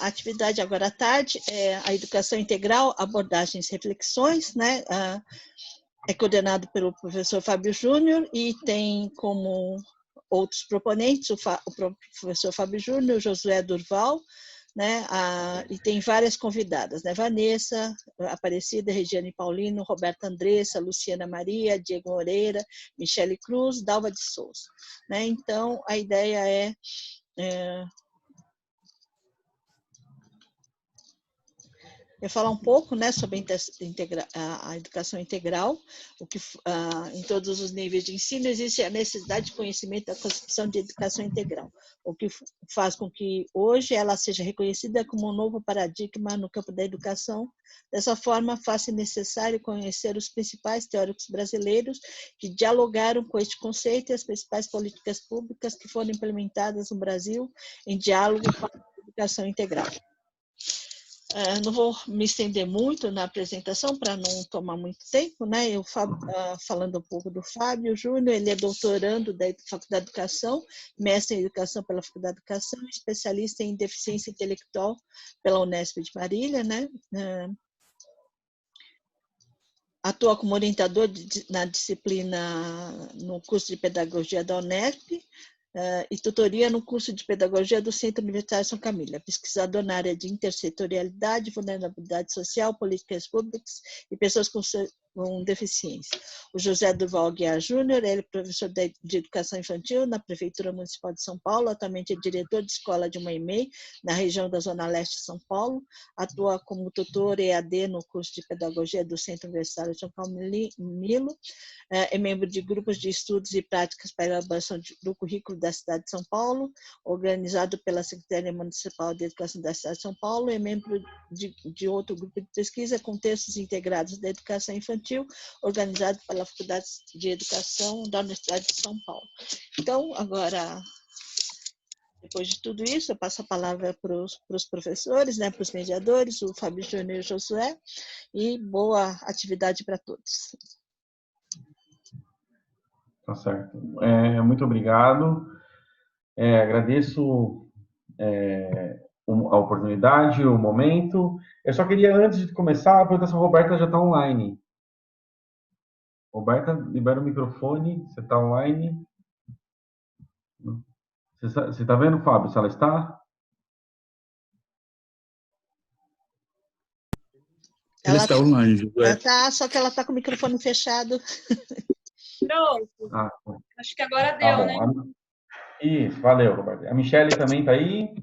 a atividade agora à tarde é a educação integral, abordagens e reflexões, né? É coordenado pelo professor Fábio Júnior e tem como outros proponentes o professor Fábio Júnior, o Josué Durval, né? E tem várias convidadas, né? Vanessa, Aparecida, Regiane Paulino, Roberta Andressa, Luciana Maria, Diego Moreira, Michele Cruz, Dalva de Souza, né? Então, a ideia é eu falar um pouco, né, sobre a educação integral, em todos os níveis de ensino existe a necessidade de conhecimento da concepção de educação integral, o que faz com que hoje ela seja reconhecida como um novo paradigma no campo da educação. Dessa forma, faz-se necessário conhecer os principais teóricos brasileiros que dialogaram com este conceito e as principais políticas públicas que foram implementadas no Brasil em diálogo com a educação integral. Não vou me estender muito na apresentação para não tomar muito tempo, né? Eu falando um pouco do Fábio Júnior, ele é doutorando da Faculdade de Educação, mestre em Educação pela Faculdade de Educação, especialista em Deficiência Intelectual pela Unesp de Marília, né? Atua como orientador na disciplina no curso de Pedagogia da Unesp, e tutoria no curso de Pedagogia do Centro Universitário São Camilo, pesquisador na área de intersetorialidade, vulnerabilidade social, políticas públicas e pessoas com deficiência. O José Durval Aguiar Júnior, ele é professor de Educação Infantil na Prefeitura Municipal de São Paulo, atualmente é diretor de escola de uma EMEI, na região da Zona Leste de São Paulo, atua como tutor EAD no curso de Pedagogia do Centro Universitário de São Camilo, é membro de grupos de estudos e práticas para a elaboração do currículo da cidade de São Paulo, organizado pela Secretaria Municipal de Educação da cidade de São Paulo, é membro de outro grupo de pesquisa com textos integrados da educação infantil, organizado pela Faculdade de Educação da Universidade de São Paulo. Então, agora, depois de tudo isso, eu passo a palavra para os professores, né, para os mediadores, o Fábio Júnior e o Josué, e boa atividade para todos. Tá certo. Muito obrigado. Agradeço a oportunidade, o momento. Eu só queria, antes de começar, perguntar se a Roberta já está online. Roberta, libera o microfone. Você está online? Você está vendo, Fábio, se ela está? Ela está online, Josué. Ela está, só que ela está com o microfone fechado. Pronto. Acho que agora deu, bom, né? Isso, valeu, Roberta. A Michele também está aí?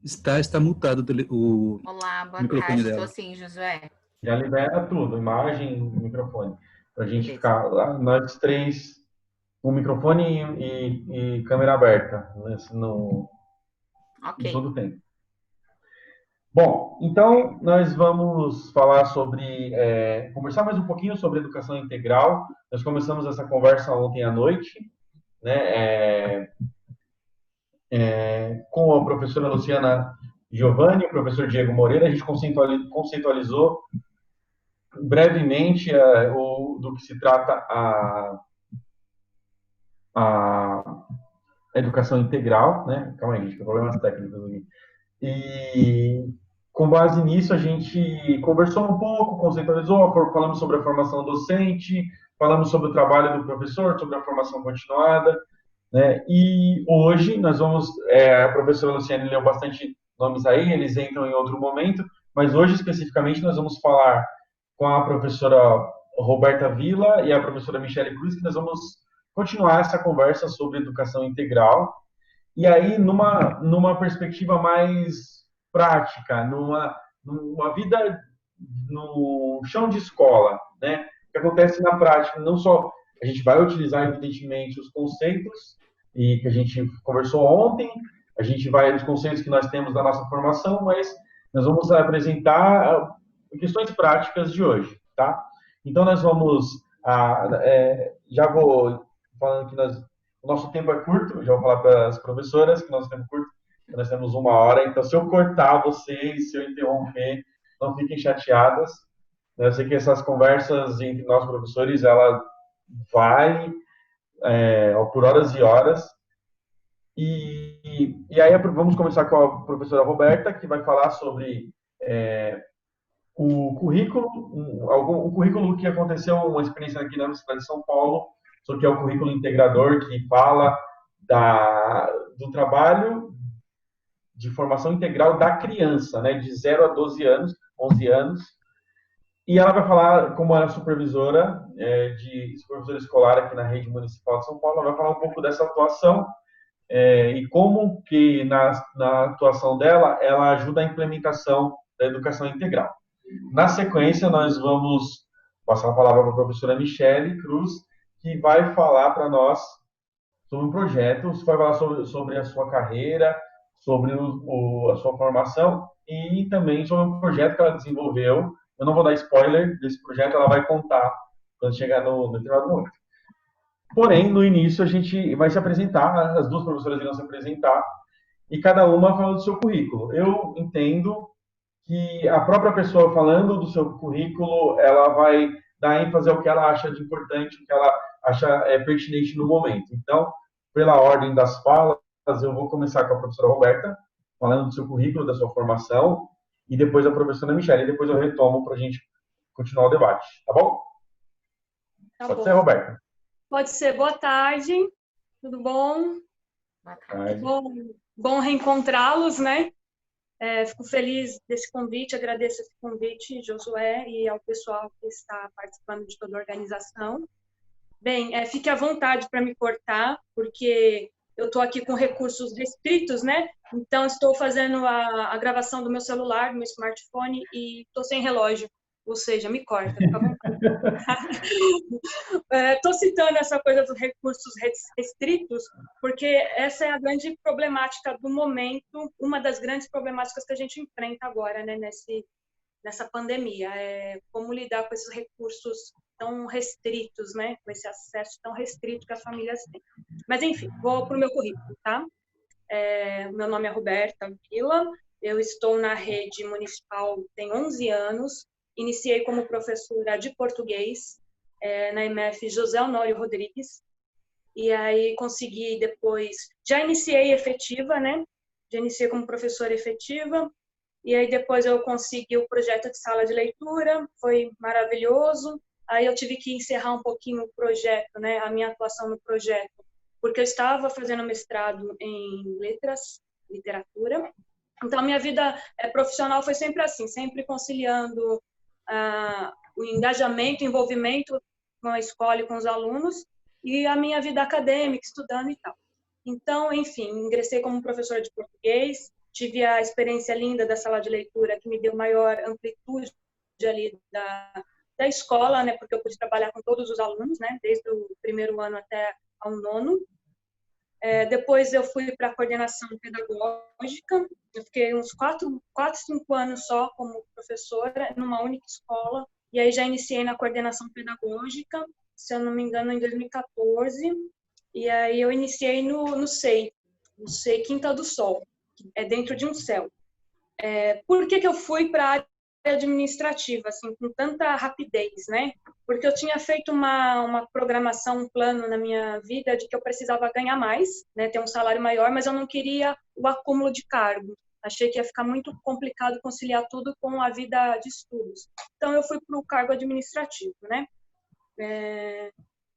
Está mutado o Olá, boa microfone tarde. dela. Estou sim, Josué. Já libera tudo, imagem, microfone. Para a gente Beleza. ficar lá, nós três, com microfone e câmera aberta, né, Ok. em todo o tempo. Bom, então nós vamos falar sobre, conversar mais um pouquinho sobre educação integral. Nós começamos essa conversa ontem à noite, né, com a professora Luciana Giovanni, o professor Diego Moreira. A gente conceitualizou brevemente do que se trata a educação integral, né? Calma aí, gente, tem problemas técnicos aqui. E com base nisso a gente conversou um pouco, conceitualizou, falamos sobre a formação docente, falamos sobre o trabalho do professor, sobre a formação continuada, né? E hoje nós vamos, a professora Luciane leu bastante nomes aí, eles entram em outro momento, mas hoje especificamente nós vamos falar com a professora Roberta Villa e a professora Michele Cruz, que nós vamos continuar essa conversa sobre educação integral, e aí numa perspectiva mais prática, numa vida no chão de escola, né? O que acontece na prática, não só a gente vai utilizar, evidentemente, os conceitos e que a gente conversou ontem, a gente vai os conceitos que nós temos da nossa formação, mas nós vamos apresentar questões práticas de hoje, tá? Então, nós vamos... já vou falando que o nosso tempo é curto, já vou falar para as professoras que nosso tempo é curto, nós temos 1 hora, então se eu cortar vocês, se eu interromper, não fiquem chateadas. Eu sei que essas conversas entre nós professores, ela vai por horas e horas, E aí vamos começar com a professora Roberta, que vai falar sobre o currículo, o currículo que aconteceu, uma experiência aqui na Universidade de São Paulo, que é o currículo integrador, que fala do trabalho de formação integral da criança, né, de 0 a 12 anos, 11 anos. E ela vai falar, como ela é supervisora escolar aqui na rede municipal de São Paulo, ela vai falar um pouco dessa atuação e como que na atuação dela, ela ajuda a implementação da educação integral. Na sequência, nós vamos passar a palavra para a professora Michele Cruz, que vai falar para nós sobre um projeto, vai falar sobre a sua carreira, sobre a sua formação e também sobre um projeto que ela desenvolveu. Eu não vou dar spoiler desse projeto, ela vai contar quando chegar no determinado momento. Porém, no início, a gente vai se apresentar, as duas professoras irão se apresentar, e cada uma falando do seu currículo. Eu entendo que a própria pessoa falando do seu currículo, ela vai dar ênfase ao que ela acha de importante, o que ela acha pertinente no momento. Então, pela ordem das falas, eu vou começar com a professora Roberta, falando do seu currículo, da sua formação, e depois a professora Michele, e depois eu retomo para a gente continuar o debate, tá bom? Tá Pode bom. ser, Roberta? Pode ser. Boa tarde, tudo bom? Boa tarde. Bom reencontrá-los, né? Fico feliz desse convite, agradeço esse convite, Josué, e ao pessoal que está participando de toda a organização. Bem, fique à vontade para me cortar, porque eu estou aqui com recursos restritos, né? Então, estou fazendo a gravação do meu celular, do meu smartphone, e estou sem relógio, ou seja, me corta, fica à vontade. Estou citando essa coisa dos recursos restritos, porque essa é a grande problemática do momento, uma das grandes problemáticas que a gente enfrenta agora, né, nessa pandemia, como lidar com esses recursos tão restritos, né, com esse acesso tão restrito que as famílias têm. Mas, enfim, vou para o meu currículo, tá? Meu nome é Roberta Vila, eu estou na rede municipal tem 11 anos, iniciei como professora de português, na MF José Honório Rodrigues, e aí consegui depois, já iniciei efetiva, né? Já iniciei como professora efetiva, e aí depois eu consegui o projeto de sala de leitura, foi maravilhoso. Aí eu tive que encerrar um pouquinho o projeto, né? A minha atuação no projeto, porque eu estava fazendo mestrado em letras, literatura. Então, a minha vida profissional foi sempre assim, sempre conciliando o engajamento, o envolvimento com a escola e com os alunos, e a minha vida acadêmica, estudando e tal. Então, enfim, ingressei como professora de português, tive a experiência linda da sala de leitura, que me deu maior amplitude ali da escola, né, porque eu pude trabalhar com todos os alunos, né, desde o primeiro ano até ao 9º. Depois eu fui para a coordenação pedagógica, eu fiquei uns 4, 5 anos só como professora, numa única escola, e aí já iniciei na coordenação pedagógica, se eu não me engano, em 2014, e aí eu iniciei no SEI Quinta do Sol, que é dentro de um céu. Por que eu fui para a área administrativa, assim, com tanta rapidez, né? Porque eu tinha feito uma programação, um plano na minha vida de que eu precisava ganhar mais, né, ter um salário maior, mas eu não queria o acúmulo de cargo. Achei que ia ficar muito complicado conciliar tudo com a vida de estudos. Então, eu fui para o cargo administrativo, né?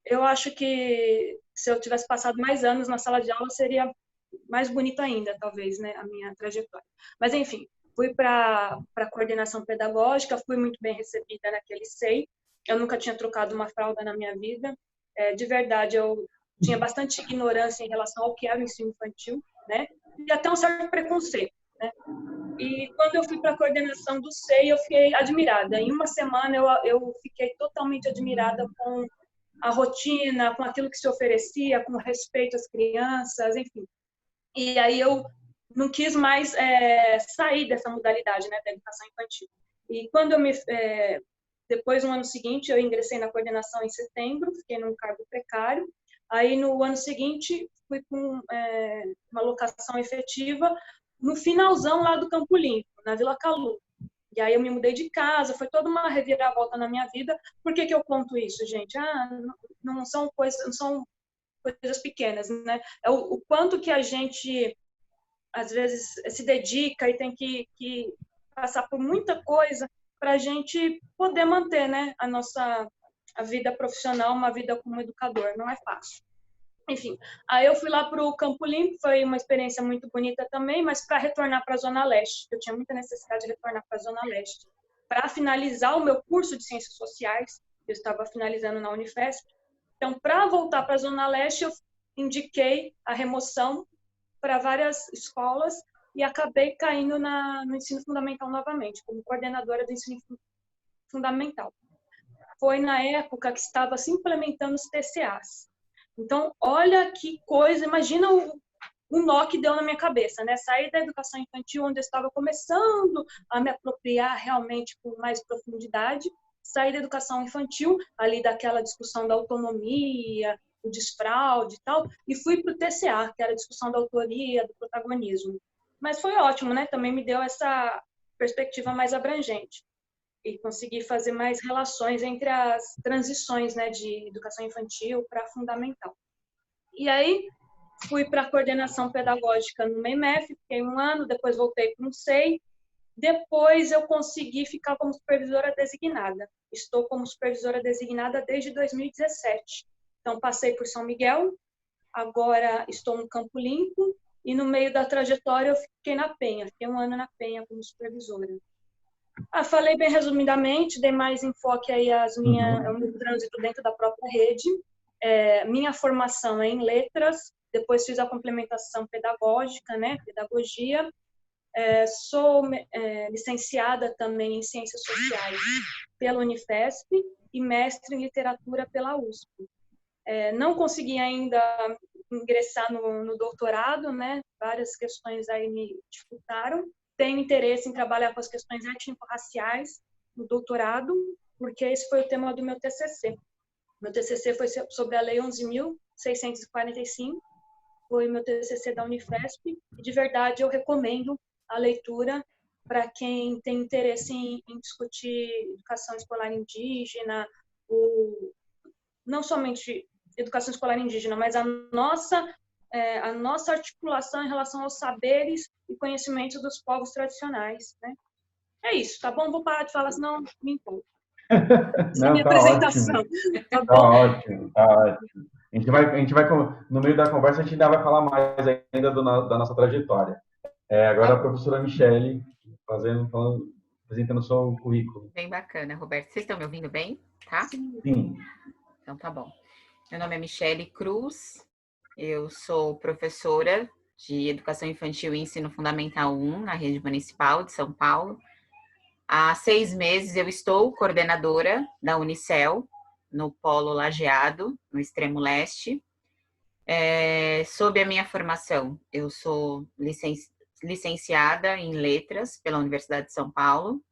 Eu acho que se eu tivesse passado mais anos na sala de aula, seria mais bonito ainda, talvez, né, a minha trajetória. Mas, enfim, fui para a coordenação pedagógica, fui muito bem recebida naquele SEI. Eu nunca tinha trocado uma fralda na minha vida. De verdade, eu tinha bastante ignorância em relação ao que era o ensino infantil, né? E até um certo preconceito, né? E quando eu fui para a coordenação do SEI, eu fiquei admirada. Em uma semana, eu fiquei totalmente admirada com a rotina, com aquilo que se oferecia, com respeito às crianças, enfim. E aí eu não quis mais sair dessa modalidade, né, da educação infantil. E quando depois, no ano seguinte, eu ingressei na coordenação em setembro, fiquei num cargo precário. Aí, no ano seguinte, fui com uma locação efetiva no finalzão lá do Campo Limpo, na Vila Calu. E aí eu me mudei de casa, foi toda uma reviravolta na minha vida. Por que eu conto isso, gente? Não são coisas, não são coisas pequenas, né? É o quanto que a gente, às vezes, se dedica e tem que passar por muita coisa para a gente poder manter, né, a vida profissional, uma vida como educador. Não é fácil. Enfim, aí eu fui lá para o Campo Limpo, foi uma experiência muito bonita também, mas para retornar para a Zona Leste, eu tinha muita necessidade de retornar para a Zona Leste. Para finalizar o meu curso de Ciências Sociais, eu estava finalizando na Unifesp, então, para voltar para a Zona Leste, eu indiquei a remoção para várias escolas e acabei caindo no ensino fundamental novamente, como coordenadora do ensino fundamental. Foi na época que estava se implementando os TCAs. Então, olha que coisa, imagina o nó que deu na minha cabeça, né? Sair da educação infantil, onde eu estava começando a me apropriar realmente com mais profundidade, sair da educação infantil, ali daquela discussão da autonomia, do desfraude e tal, e fui para o TCA, que era a discussão da autoria, do protagonismo. Mas foi ótimo, né? Também me deu essa perspectiva mais abrangente e consegui fazer mais relações entre as transições, né, de educação infantil para fundamental. E aí fui para a coordenação pedagógica no MEMEF, fiquei 1 ano, depois voltei para o SEI, depois eu consegui ficar como supervisora designada. Estou como supervisora designada desde 2017. Então, passei por São Miguel, agora estou no Campo Limpo, e no meio da trajetória eu fiquei na Penha, fiquei 1 ano na Penha como supervisora. Falei bem resumidamente, dei mais enfoque aí ao meu trânsito dentro da própria rede. Minha formação é em letras, depois fiz a complementação pedagógica, né, pedagogia. Sou licenciada também em Ciências Sociais pela Unifesp e mestre em Literatura pela USP. Não consegui ainda ingressar no doutorado, né, várias questões aí me dificultaram. Tenho interesse em trabalhar com as questões étnico-raciais no doutorado, porque esse foi o tema do meu TCC. Meu TCC foi sobre a Lei 11.645, foi meu TCC da Unifesp, e de verdade eu recomendo a leitura para quem tem interesse em discutir educação escolar indígena, não somente educação escolar indígena, mas a nossa articulação em relação aos saberes e conhecimentos dos povos tradicionais, né? É isso, tá bom? Vou parar de falar, senão me empolgo. Essa é a minha apresentação. Ótimo. Tá ótimo, tá ótimo. A gente vai, no meio da conversa, a gente ainda vai falar mais ainda da nossa trajetória. Agora a professora Michele apresentando o seu currículo. Bem bacana, Roberto. Vocês estão me ouvindo bem? Tá? Sim. Então tá bom. Meu nome é Michele Cruz, eu sou professora de Educação Infantil e Ensino Fundamental 1 na Rede Municipal de São Paulo. Há 6 meses eu estou coordenadora da Unicel, no Polo Lajeado, no extremo leste. Sob a minha formação, eu sou licenciada em Letras pela Universidade de São Paulo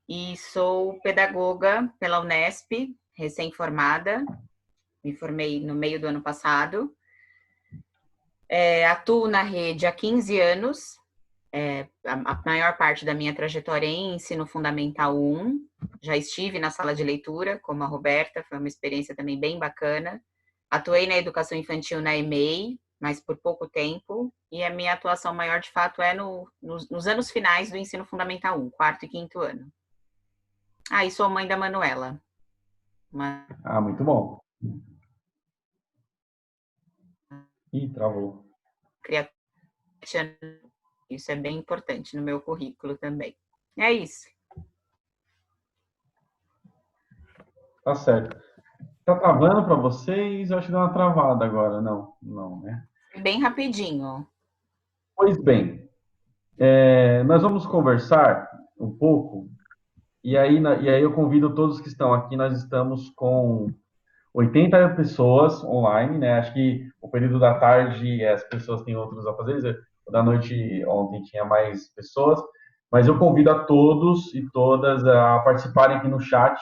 e sou pedagoga pela Unesp, recém-formada. Me formei no meio do ano passado. Atuo na rede há 15 anos. A maior parte da minha trajetória em ensino fundamental 1. Já estive na sala de leitura, como a Roberta, foi uma experiência também bem bacana. Atuei na educação infantil na EMEI, mas por pouco tempo. E a minha atuação maior, de fato, é nos anos finais do ensino fundamental 1, 4º e 5º ano. E sou mãe da Manuela. Muito bom. Ih, travou. Isso é bem importante no meu currículo também. É isso. Tá certo. Tá travando para vocês? Eu acho que deu uma travada agora. Não, né? Bem rapidinho. Pois bem, nós vamos conversar um pouco, e aí eu convido todos que estão aqui. Nós estamos com 80 pessoas online, né? Acho que o período da tarde as pessoas têm outros afazeres. Da noite ontem tinha mais pessoas, mas eu convido a todos e todas a participarem aqui no chat.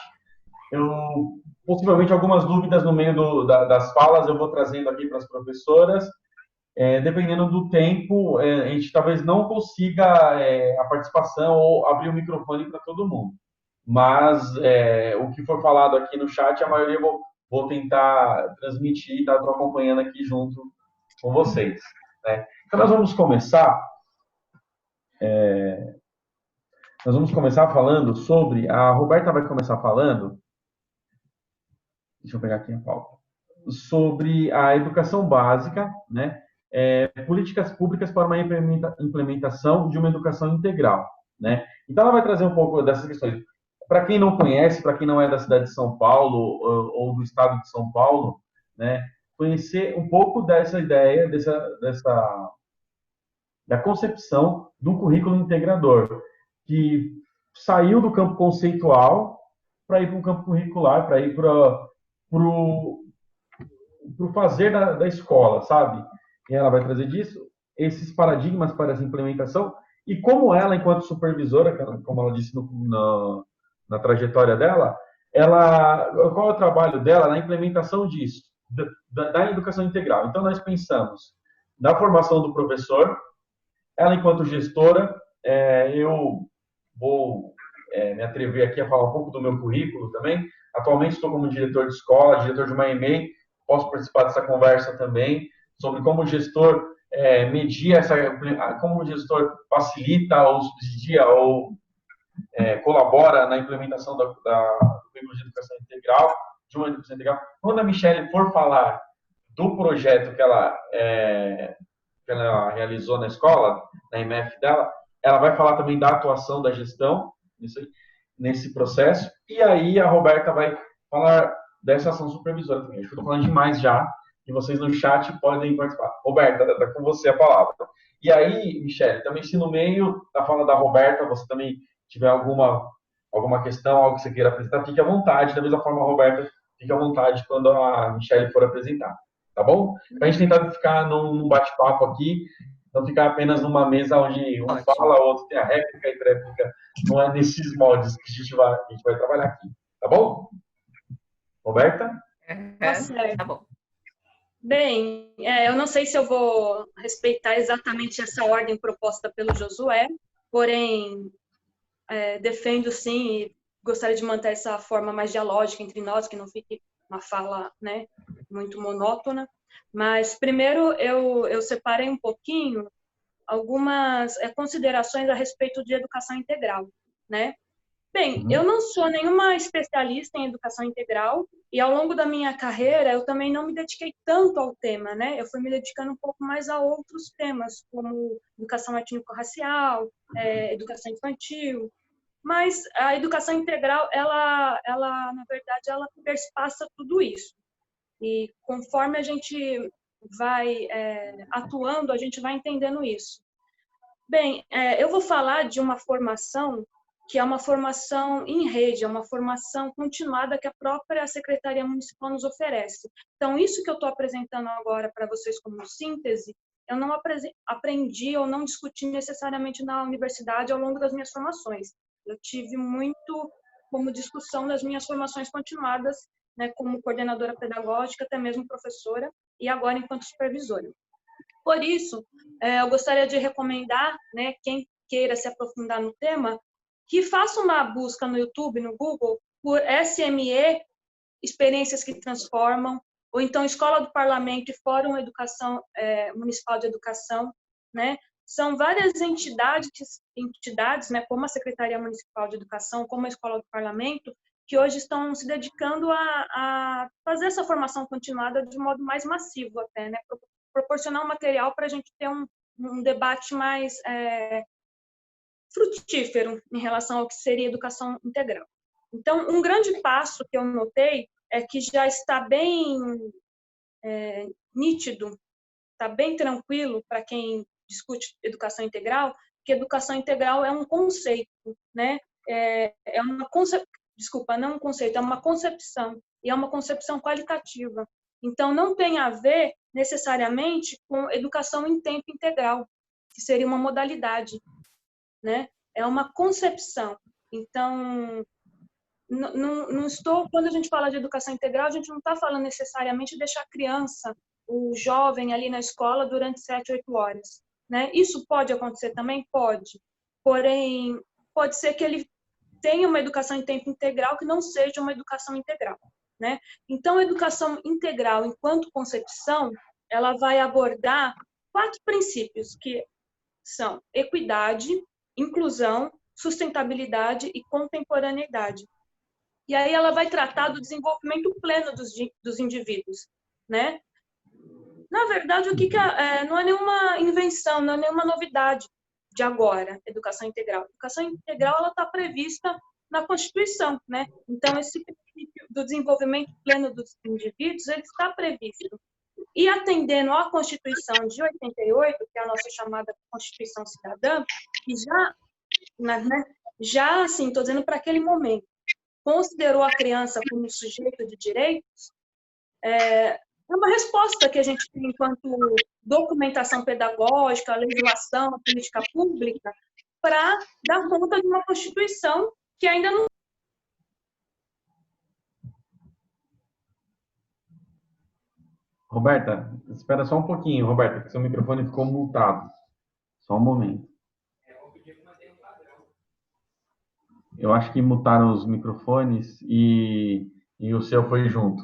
Possivelmente algumas dúvidas no meio das falas eu vou trazendo aqui para as professoras. Dependendo do tempo, a gente talvez não consiga a participação ou abrir o microfone para todo mundo. Mas o que for falado aqui no chat, a maioria eu vou tentar transmitir, tá? Estou acompanhando aqui junto com vocês, né? Então, nós vamos começar falando sobre, a Roberta vai começar falando, deixa eu pegar aqui a pauta, sobre a educação básica, né? Políticas públicas para uma implementação de uma educação integral, né? Então, ela vai trazer um pouco dessas questões. Para quem não conhece, para quem não é da cidade de São Paulo ou do estado de São Paulo, né? Conhecer um pouco dessa ideia, da concepção do currículo integrador, que saiu do campo conceitual para ir para o campo curricular, para ir para o fazer da escola, sabe? E ela vai trazer disso, esses paradigmas para essa implementação, e como ela, enquanto supervisora, como ela disse na trajetória dela, qual é o trabalho dela na implementação disso, da educação integral. Então, nós pensamos na formação do professor, ela, enquanto gestora, eu vou me atrever aqui a falar um pouco do meu currículo também. Atualmente estou como diretor de escola, diretor de uma EMEI, posso participar dessa conversa também, sobre como o gestor medir como o gestor facilita ou subsidia ou colabora na implementação do currículo de educação integral, de uma educação integral. Quando a Michelle for falar do projeto que ela realizou na escola, na IMF dela, ela vai falar também da atuação da gestão nesse processo, e aí a Roberta vai falar dessa ação supervisora também. Acho que eu estou falando demais já, e vocês no chat podem participar. Roberta, está com você a palavra. E aí, Michelle, também se no meio da fala da Roberta, você também tiver alguma questão, algo que você queira apresentar, fique à vontade, da mesma forma a Roberta, fique à vontade quando a Michelle for apresentar. Tá bom? Para a gente tentar ficar num bate-papo aqui, não ficar apenas numa mesa onde um fala, o outro tem a réplica e tréplica. Não é nesses moldes que a gente vai trabalhar aqui. Tá bom? Roberta? Tá certo. Tá bom. Bem, eu não sei se eu vou respeitar exatamente essa ordem proposta pelo Josué, porém, defendo sim e gostaria de manter essa forma mais dialógica entre nós, que não fique uma fala, né, muito monótona. Mas, primeiro, eu separei um pouquinho algumas considerações a respeito de educação integral, né? Bem, eu não sou nenhuma especialista em educação integral e ao longo da minha carreira eu também não me dediquei tanto ao tema, né? Eu fui me dedicando um pouco mais a outros temas, como educação étnico-racial, educação infantil, mas a educação integral, ela na verdade, ela perpassa tudo isso. E conforme a gente vai atuando, a gente vai entendendo isso. Bem, eu vou falar de uma formação que é uma formação em rede, é uma formação continuada que a própria Secretaria Municipal nos oferece. Então, isso que eu estou apresentando agora para vocês como síntese, eu não aprendi ou não discuti necessariamente na universidade ao longo das minhas formações. Eu tive muito como discussão nas minhas formações continuadas, né, como coordenadora pedagógica, até mesmo professora, e agora enquanto supervisora. Por isso, eu gostaria de recomendar, né, quem queira se aprofundar no tema, que faça uma busca no YouTube, no Google, por SME, Experiências que Transformam, ou então Escola do Parlamento e Fórum Municipal de Educação, né? São várias entidades, né, como a Secretaria Municipal de Educação, como a Escola do Parlamento, que hoje estão se dedicando a fazer essa formação continuada de modo mais massivo até, né? Proporcionar um material para a gente ter um debate mais frutífero em relação ao que seria educação integral. Então, um grande passo que eu notei é que já está bem nítido, está bem tranquilo para quem discute educação integral, que educação integral é um conceito, né? Não um conceito, é uma concepção, e é uma concepção qualitativa. Então, não tem a ver necessariamente com educação em tempo integral, que seria uma modalidade, né? É uma concepção. Então, quando a gente fala de educação integral, a gente não está falando necessariamente de deixar a criança, o jovem ali na escola durante 7, 8 horas, né? Isso pode acontecer também? Pode. Porém, pode ser que ele tenha uma educação em tempo integral que não seja uma educação integral. né? Então, a educação integral, enquanto concepção, ela vai abordar 4 princípios, que são equidade, inclusão, sustentabilidade e contemporaneidade. E aí ela vai tratar do desenvolvimento pleno dos indivíduos, né? Na verdade, não é nenhuma invenção, não é nenhuma novidade de agora, educação integral. A educação integral ela está prevista na Constituição, né? Então, esse princípio do desenvolvimento pleno dos indivíduos, ele está previsto. E atendendo à Constituição de 88, que é a nossa chamada Constituição Cidadã, que já assim, estou dizendo para aquele momento, considerou a criança como sujeito de direitos, é uma resposta que a gente tem enquanto documentação pedagógica, legislação, política pública, para dar conta de uma Constituição que ainda não... Roberta, espera só um pouquinho, Roberta, que seu microfone ficou mutado. Só um momento. Eu acho que mutaram os microfones e o seu foi junto.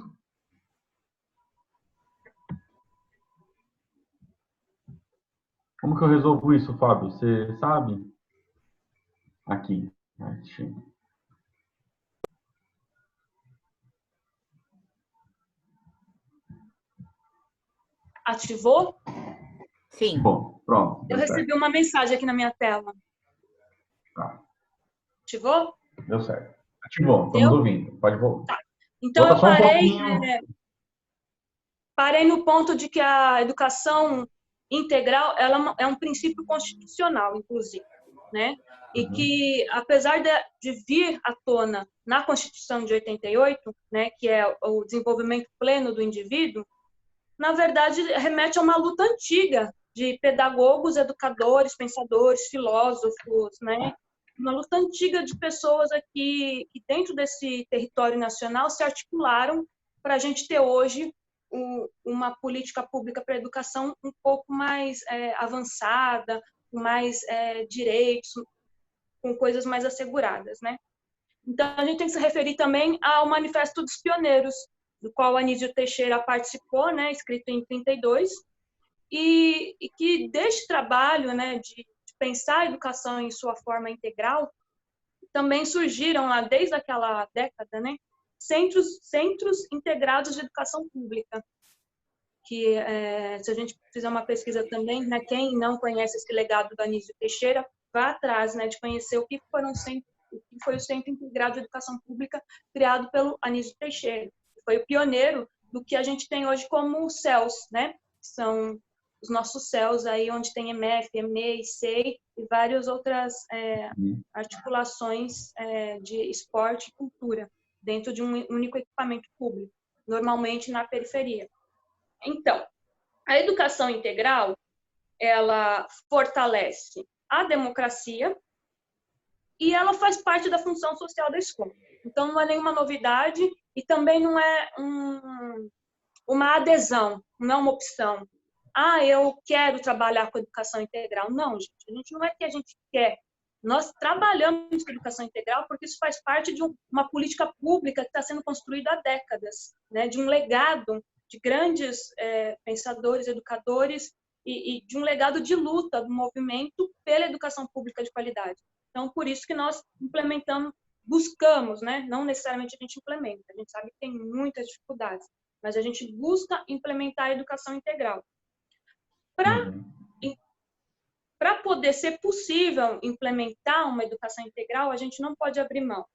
Como que eu resolvo isso, Fábio? Você sabe? Aqui. Ativou? Sim. Bom, pronto. Eu recebi uma mensagem aqui na minha tela. Tá. Ativou? Deu certo. Ativou, estamos ouvindo. Pode voltar. Tá. Então, volta eu parei no ponto de que a educação integral ela é um princípio constitucional, inclusive, né? E que, apesar de vir à tona na Constituição de 88, né, que é o desenvolvimento pleno do indivíduo, na verdade, remete a uma luta antiga de pedagogos, educadores, pensadores, filósofos, né? Uma luta antiga de pessoas aqui que, dentro desse território nacional, se articularam para a gente ter hoje uma política pública para a educação um pouco mais avançada, com mais direitos, com coisas mais asseguradas, né? Então, a gente tem que se referir também ao Manifesto dos Pioneiros, do qual Anísio Teixeira participou, né, escrito em 32, e que deste trabalho, né, de pensar a educação em sua forma integral, também surgiram lá, desde aquela década, né, centros integrados de educação pública, que se a gente fizer uma pesquisa também, né, quem não conhece esse legado do Anísio Teixeira, vá atrás, né, de conhecer o que foi o Centro Integrado de Educação Pública criado pelo Anísio Teixeira. Foi o pioneiro do que a gente tem hoje como CELS, né? São os nossos CELS aí, onde tem EMEF, EMEI, SEI e várias outras articulações de esporte e cultura dentro de um único equipamento público, normalmente na periferia. Então, a educação integral, ela fortalece a democracia e ela faz parte da função social da escola. Então, não é nenhuma novidade e também não é uma adesão, não é uma opção. Eu quero trabalhar com educação integral. Não, gente, não é que a gente quer. Nós trabalhamos com educação integral porque isso faz parte de uma política pública que está sendo construída há décadas, né? De um legado de grandes pensadores, educadores e de um legado de luta do movimento pela educação pública de qualidade. Então, por isso que nós buscamos, né? Não necessariamente a gente implementa, a gente sabe que tem muitas dificuldades, mas a gente busca implementar a educação integral. Para poder ser possível implementar uma educação integral, a gente não pode abrir mão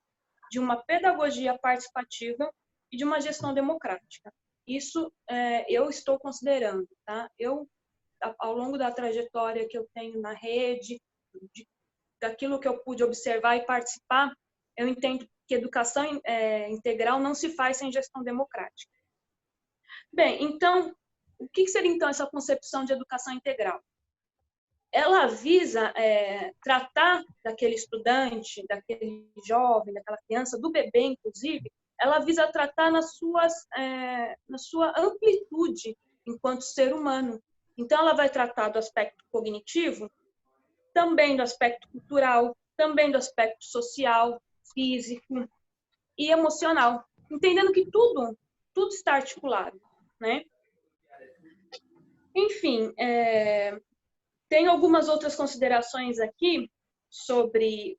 de uma pedagogia participativa e de uma gestão democrática. Isso eu estou considerando, tá? Ao longo da trajetória que eu tenho na rede, daquilo que eu pude observar e participar, eu entendo que educação integral não se faz sem gestão democrática. Bem, então, o que seria então essa concepção de educação integral? Ela visa tratar daquele estudante, daquele jovem, daquela criança, do bebê, inclusive, ela visa tratar na sua amplitude enquanto ser humano. Então, ela vai tratar do aspecto cognitivo, também do aspecto cultural, também do aspecto social, físico e emocional. entendendo que tudo está articulado, né? Enfim, tem algumas outras considerações aqui sobre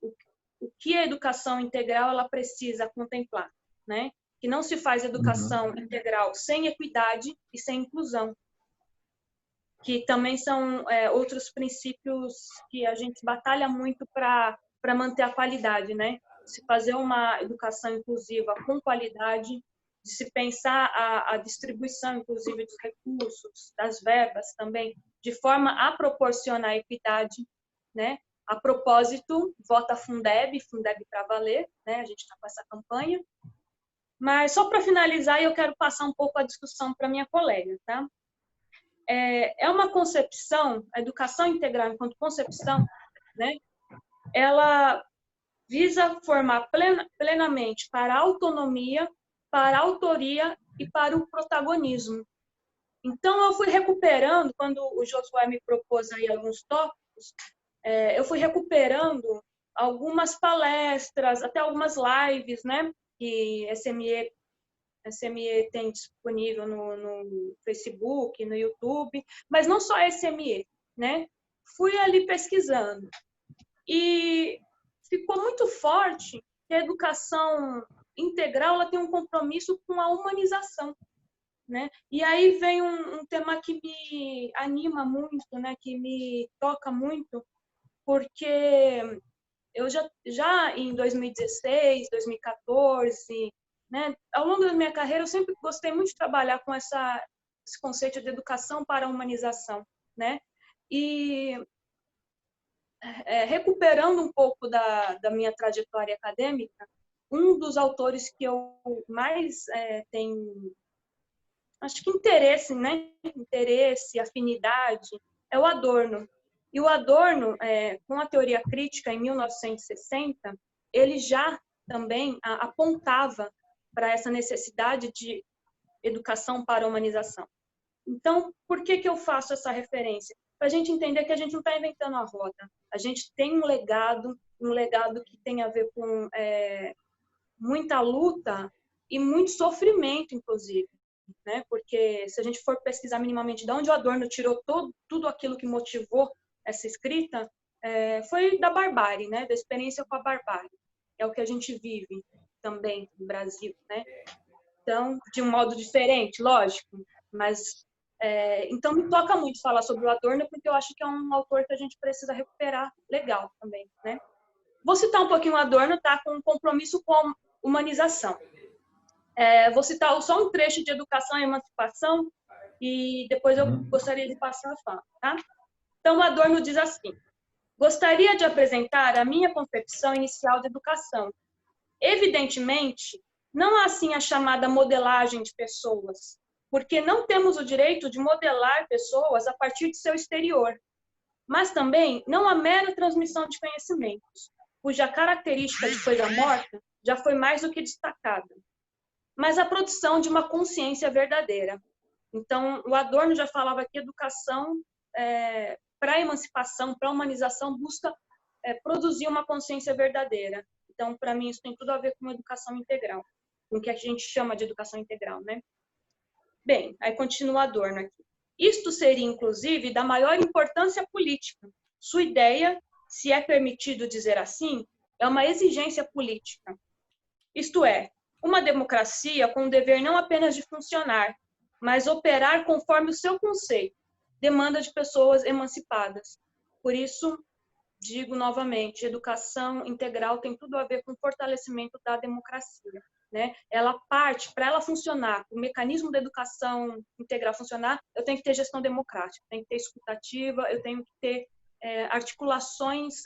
o que a educação integral ela precisa contemplar, né? Que não se faz educação integral sem equidade e sem inclusão, que também são outros princípios que a gente batalha muito para manter a qualidade, né? Se fazer uma educação inclusiva com qualidade, de se pensar a distribuição, inclusive, dos recursos, das verbas também, de forma a proporcionar equidade, né? A propósito, vota Fundeb para valer, né? A gente está com essa campanha. Mas só para finalizar, eu quero passar um pouco a discussão para minha colega, tá? É uma concepção, a educação integral enquanto concepção, né? Ela visa formar plenamente para a autonomia, para a autoria e para o protagonismo. Então, eu fui recuperando, quando o Josué me propôs aí alguns tópicos, eu fui recuperando algumas palestras, até algumas lives, né, que SME tem disponível no Facebook, no YouTube, mas não só SME, né? Fui ali pesquisando e ficou muito forte que a educação integral ela tem um compromisso com a humanização, né? E aí vem um tema que me anima muito, né? Que me toca muito, porque eu já em 2016, 2014, né? Ao longo da minha carreira, eu sempre gostei muito de trabalhar com esse conceito de educação para a humanização, né? E recuperando um pouco da minha trajetória acadêmica, um dos autores que eu mais tenho, acho que interesse, né? Interesse, afinidade, é o Adorno. E o Adorno, com a teoria crítica em 1960, ele já também apontava para essa necessidade de educação para a humanização. Então, por que eu faço essa referência? Para a gente entender que a gente não está inventando a roda. A gente tem um legado que tem a ver com muita luta e muito sofrimento, inclusive, né? Porque se a gente for pesquisar minimamente de onde o Adorno tirou tudo aquilo que motivou essa escrita, foi da barbárie, né? Da experiência com a barbárie. É o que a gente vive também no Brasil, né? Então, de um modo diferente, lógico, mas então me toca muito falar sobre o Adorno, porque eu acho que é um autor que a gente precisa recuperar legal também, né? Vou citar um pouquinho o Adorno, tá? Com um compromisso com a humanização. Vou citar só um trecho de Educação e Emancipação e depois eu gostaria de passar a fala, tá? Então, o Adorno diz assim: gostaria de apresentar a minha concepção inicial de educação. Evidentemente, não há assim a chamada modelagem de pessoas, porque não temos o direito de modelar pessoas a partir de seu exterior. Mas também não há mera transmissão de conhecimentos, cuja característica de coisa morta já foi mais do que destacada, mas a produção de uma consciência verdadeira. Então, o Adorno já falava que educação, para a emancipação, para a humanização, busca produzir uma consciência verdadeira. Então, para mim, isso tem tudo a ver com educação integral, com o que a gente chama de educação integral, né? Bem, aí continua Adorno aqui. Isto seria, inclusive, da maior importância política. Sua ideia, se é permitido dizer assim, é uma exigência política. Isto é, uma democracia com o dever não apenas de funcionar, mas operar conforme o seu conceito, demanda de pessoas emancipadas. Por isso, digo novamente, educação integral tem tudo a ver com o fortalecimento da democracia, né? Ela parte, para ela funcionar, o mecanismo da educação integral funcionar, eu tenho que ter gestão democrática, tenho que ter escutativa, eu tenho que ter articulações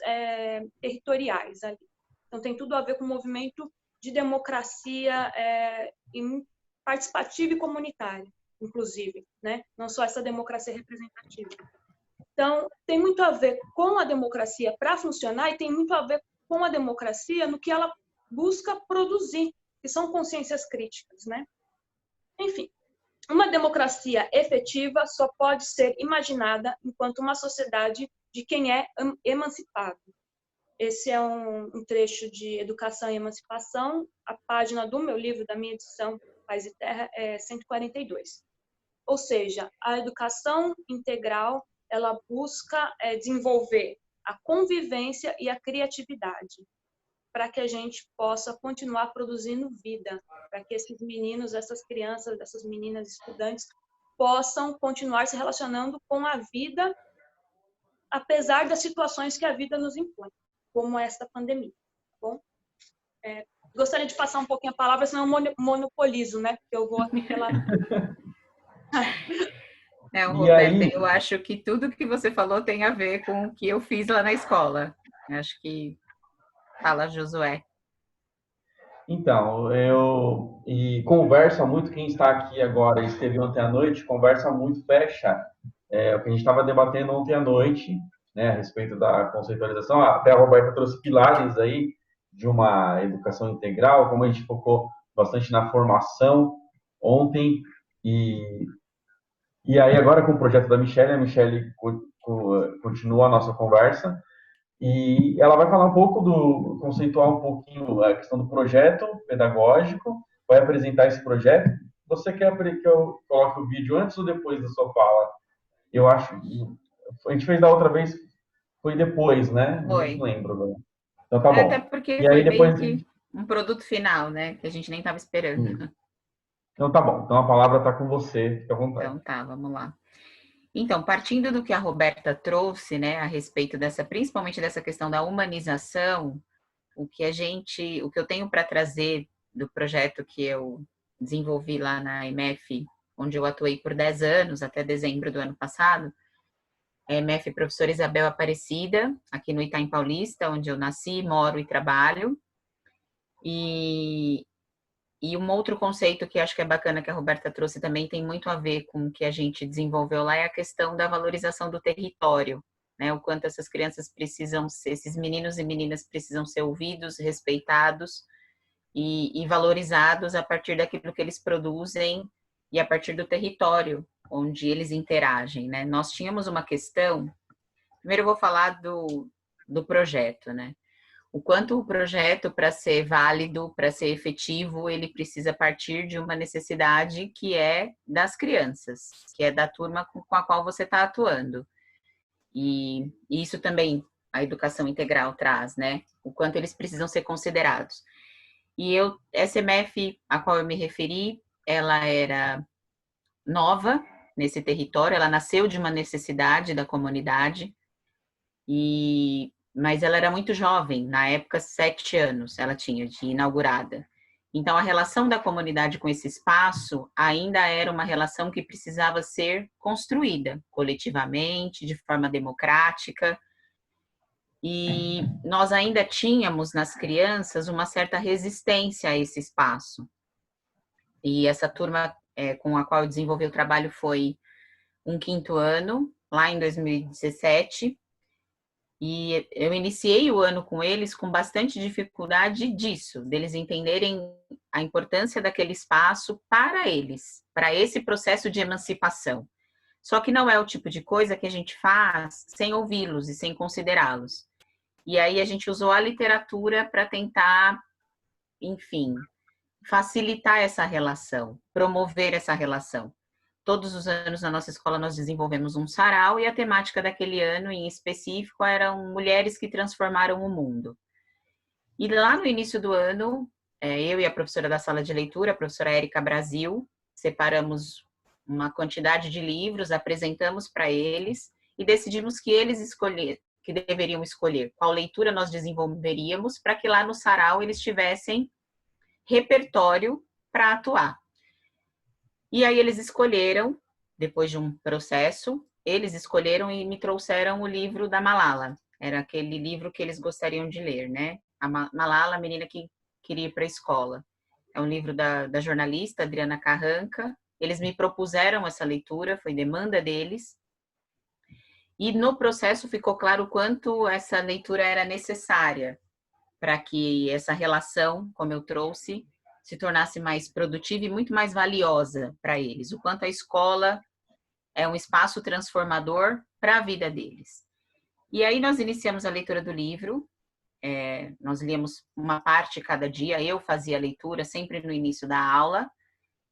territoriais ali. Então, tem tudo a ver com o movimento de democracia participativa e comunitária, inclusive, né? Não só essa democracia representativa. Então, tem muito a ver com a democracia para funcionar e tem muito a ver com a democracia no que ela busca produzir, que são consciências críticas, né? Enfim, uma democracia efetiva só pode ser imaginada enquanto uma sociedade de quem é emancipado. Esse é um trecho de Educação e Emancipação. A página do meu livro, da minha edição, Paz e Terra, é 142. Ou seja, a educação integral, ela busca desenvolver a convivência e a criatividade, para que a gente possa continuar produzindo vida, para que esses meninos, essas crianças, essas meninas estudantes possam continuar se relacionando com a vida, apesar das situações que a vida nos impõe, como esta pandemia. Tá bom? Gostaria de passar um pouquinho a palavra, senão eu monopolizo, né? Porque eu vou aqui pela... Não, E Roberta, aí, eu acho que tudo que você falou tem a ver com o que eu fiz lá na escola. Eu acho que fala, Josué. então, e conversa muito, quem está aqui agora e esteve ontem à noite, conversa muito, fecha o que a gente estava debatendo ontem à noite, né, a respeito da conceitualização. Até a Roberta trouxe pilares aí de uma educação integral, como a gente focou bastante na formação ontem, e aí agora com o projeto da Michelle, a Michelle continua a nossa conversa, e ela vai falar um pouco conceituar um pouquinho a questão do projeto pedagógico, vai apresentar esse projeto. Você quer que eu coloque o vídeo antes ou depois da sua fala? Eu acho, a gente fez da outra vez, foi depois, né? Não Foi. lembro agora. Então tá Até bom. porque E aí foi meio depois... que um produto final, né? Que a gente nem estava esperando. Então tá bom. Então a palavra está com você, fica à vontade. Então tá, vamos lá. Então, partindo do que a Roberta trouxe, né, a respeito principalmente dessa questão da humanização, o que eu tenho para trazer do projeto que eu desenvolvi lá na EMF, onde eu atuei por 10 anos, até dezembro do ano passado, a EMF Professora Isabel Aparecida, aqui no Itaim Paulista, onde eu nasci, moro e trabalho. E um outro conceito que acho que é bacana que a Roberta trouxe também tem muito a ver com o que a gente desenvolveu lá, é a questão da valorização do território, né? O quanto essas crianças precisam ser, esses meninos e meninas precisam ser ouvidos, respeitados e valorizados a partir daquilo que eles produzem e a partir do território onde eles interagem, né? Nós tínhamos uma questão, primeiro eu vou falar do projeto, né? O quanto o projeto, para ser válido, para ser efetivo, ele precisa partir de uma necessidade que é das crianças, que é da turma com a qual você está atuando. E isso também a educação integral traz, né? O quanto eles precisam ser considerados. E essa EMF a qual eu me referi, ela era nova nesse território, ela nasceu de uma necessidade da comunidade, mas ela era muito jovem, na época 7 anos ela tinha de inaugurada. Então a relação da comunidade com esse espaço ainda era uma relação que precisava ser construída coletivamente, de forma democrática, e nós ainda tínhamos nas crianças uma certa resistência a esse espaço. E essa turma com a qual eu desenvolvi o trabalho foi um 5º ano, lá em 2017, e eu iniciei o ano com eles com bastante dificuldade disso, deles entenderem a importância daquele espaço para eles, para esse processo de emancipação. Só que não é o tipo de coisa que a gente faz sem ouvi-los e sem considerá-los. E aí a gente usou a literatura para tentar, enfim, facilitar essa relação, promover essa relação. Todos os anos na nossa escola nós desenvolvemos um sarau e a temática daquele ano em específico eram mulheres que transformaram o mundo. E lá no início do ano, eu e a professora da sala de leitura, a professora Érica Brasil, separamos uma quantidade de livros, apresentamos para eles e decidimos que eles deveriam escolher qual leitura nós desenvolveríamos para que lá no sarau eles tivessem repertório para atuar. E aí eles escolheram, depois de um processo, eles escolheram e me trouxeram o livro da Malala. Era aquele livro que eles gostariam de ler, né? A Malala, a menina que queria ir para a escola. É um livro da jornalista Adriana Carranca. Eles me propuseram essa leitura, foi demanda deles. E no processo ficou claro o quanto essa leitura era necessária para que essa relação, como eu trouxe, se tornasse mais produtiva e muito mais valiosa para eles. O quanto a escola é um espaço transformador para a vida deles. E aí nós iniciamos a leitura do livro nós líamos uma parte cada dia, eu fazia a leitura sempre no início da aula,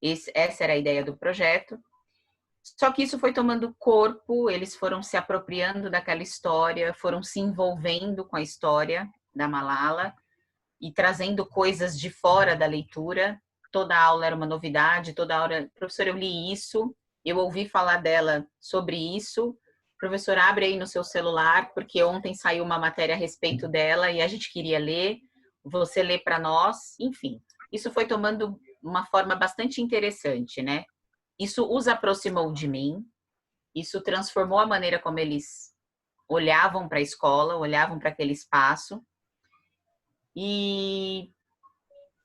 essa era a ideia do projeto. Só que isso foi tomando corpo, eles foram se apropriando daquela história, foram se envolvendo com a história da Malala e trazendo coisas de fora da leitura. Toda aula era uma novidade, toda hora, professor, eu li isso, eu ouvi falar dela sobre isso, professor, abre aí no seu celular, porque ontem saiu uma matéria a respeito dela e a gente queria ler, você lê para nós, enfim. Isso foi tomando uma forma bastante interessante, né? Isso os aproximou de mim, isso transformou a maneira como eles olhavam para a escola, olhavam para aquele espaço. E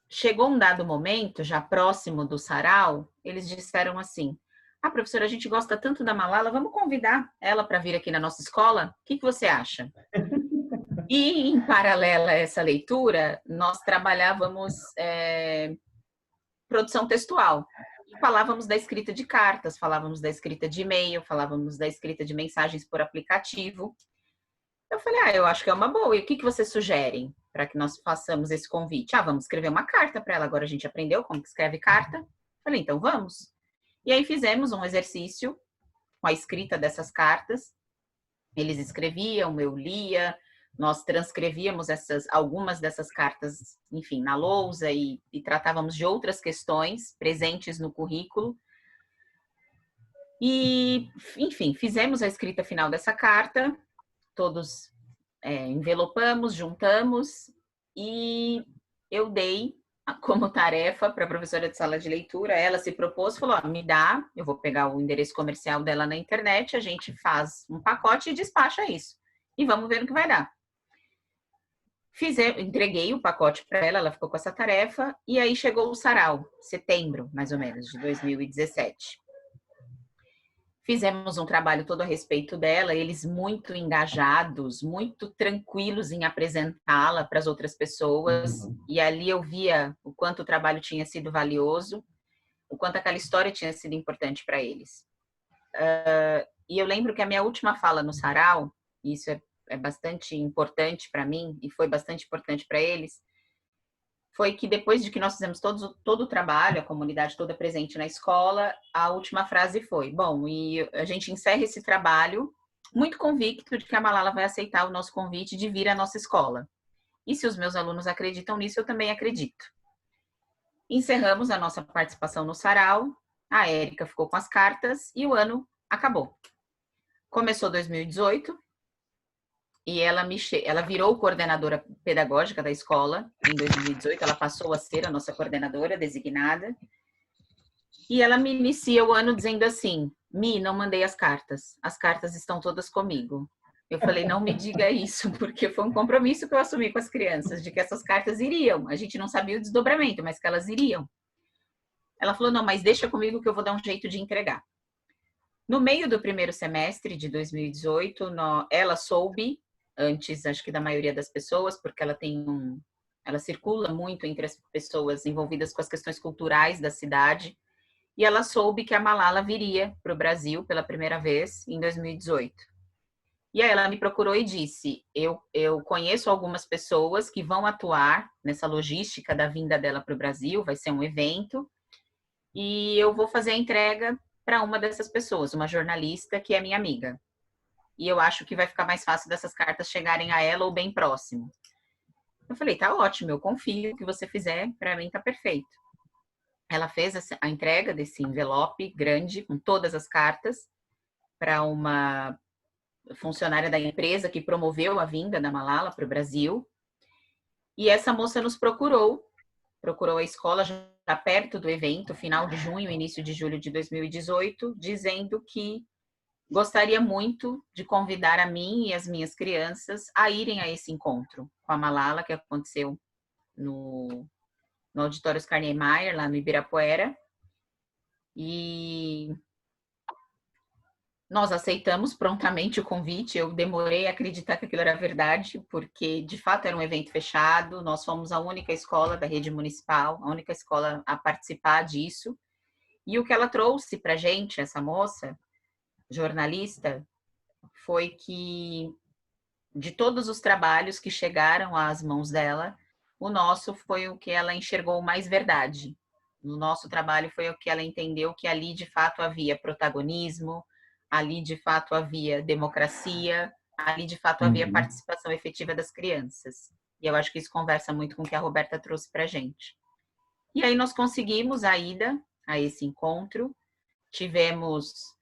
chegou um dado momento, já próximo do sarau, eles disseram assim, professora, a gente gosta tanto da Malala, vamos convidar ela para vir aqui na nossa escola? O que você acha? E, em paralelo a essa leitura, nós trabalhávamos produção textual. Falávamos da escrita de cartas, falávamos da escrita de e-mail, falávamos da escrita de mensagens por aplicativo. Eu falei, eu acho que é uma boa. E o que vocês sugerem para que nós façamos esse convite? Vamos escrever uma carta para ela. Agora a gente aprendeu como que escreve carta. Falei, então vamos. E aí fizemos um exercício com a escrita dessas cartas. Eles escreviam, eu lia, nós transcrevíamos algumas dessas cartas, enfim, na lousa e tratávamos de outras questões presentes no currículo. E, enfim, fizemos a escrita final dessa carta, todos envelopamos, juntamos e eu dei como tarefa para a professora de sala de leitura. Ela se propôs, falou, me dá, eu vou pegar o endereço comercial dela na internet, a gente faz um pacote e despacha isso. E vamos ver no que vai dar. Entreguei o pacote para ela, ela ficou com essa tarefa, e aí chegou o sarau, setembro, mais ou menos, de 2017. Fizemos um trabalho todo a respeito dela, eles muito engajados, muito tranquilos em apresentá-la para as outras pessoas, e ali eu via o quanto o trabalho tinha sido valioso, o quanto aquela história tinha sido importante para eles. E eu lembro que a minha última fala no sarau, e isso é bastante importante para mim e foi bastante importante para eles, foi que depois de que nós fizemos todo o trabalho, a comunidade toda presente na escola, a última frase foi, bom, e a gente encerra esse trabalho muito convicto de que a Malala vai aceitar o nosso convite de vir à nossa escola. E se os meus alunos acreditam nisso, eu também acredito. Encerramos a nossa participação no sarau, a Érica ficou com as cartas e o ano acabou. Começou 2018, e ela virou coordenadora pedagógica da escola em 2018, ela passou a ser a nossa coordenadora designada, e ela me inicia o ano dizendo assim, não mandei as cartas estão todas comigo. Eu falei, não me diga isso, porque foi um compromisso que eu assumi com as crianças, de que essas cartas iriam, a gente não sabia o desdobramento, mas que elas iriam. Ela falou, não, mas deixa comigo que eu vou dar um jeito de entregar. No meio do primeiro semestre de 2018, ela soube, antes, acho que da maioria das pessoas, porque ela circula muito entre as pessoas envolvidas com as questões culturais da cidade, e ela soube que a Malala viria para o Brasil pela primeira vez em 2018. E aí ela me procurou e disse, eu conheço algumas pessoas que vão atuar nessa logística da vinda dela para o Brasil, vai ser um evento, e eu vou fazer a entrega para uma dessas pessoas, uma jornalista que é minha amiga. E eu acho que vai ficar mais fácil dessas cartas chegarem a ela ou bem próximo. Eu falei, tá ótimo, eu confio, o que você fizer, para mim tá perfeito. Ela fez a entrega desse envelope grande, com todas as cartas, para uma funcionária da empresa que promoveu a vinda da Malala para o Brasil. E essa moça nos procurou a escola já perto do evento, final de junho, início de julho de 2018, dizendo que gostaria muito de convidar a mim e as minhas crianças a irem a esse encontro com a Malala, que aconteceu no Auditório Oscar Niemeyer, lá no Ibirapuera. E nós aceitamos prontamente o convite. Eu demorei a acreditar que aquilo era verdade, porque de fato era um evento fechado. Nós fomos a única escola da rede municipal, a única escola a participar disso. E o que ela trouxe para a gente, essa moça, jornalista, foi que de todos os trabalhos que chegaram às mãos dela, o nosso foi o que ela enxergou mais verdade. No nosso trabalho foi o que ela entendeu que ali de fato havia protagonismo, ali de fato havia democracia, ali de fato havia participação efetiva das crianças. E eu acho que isso conversa muito com o que a Roberta trouxe para a gente. E aí nós conseguimos a ida a esse encontro, tivemos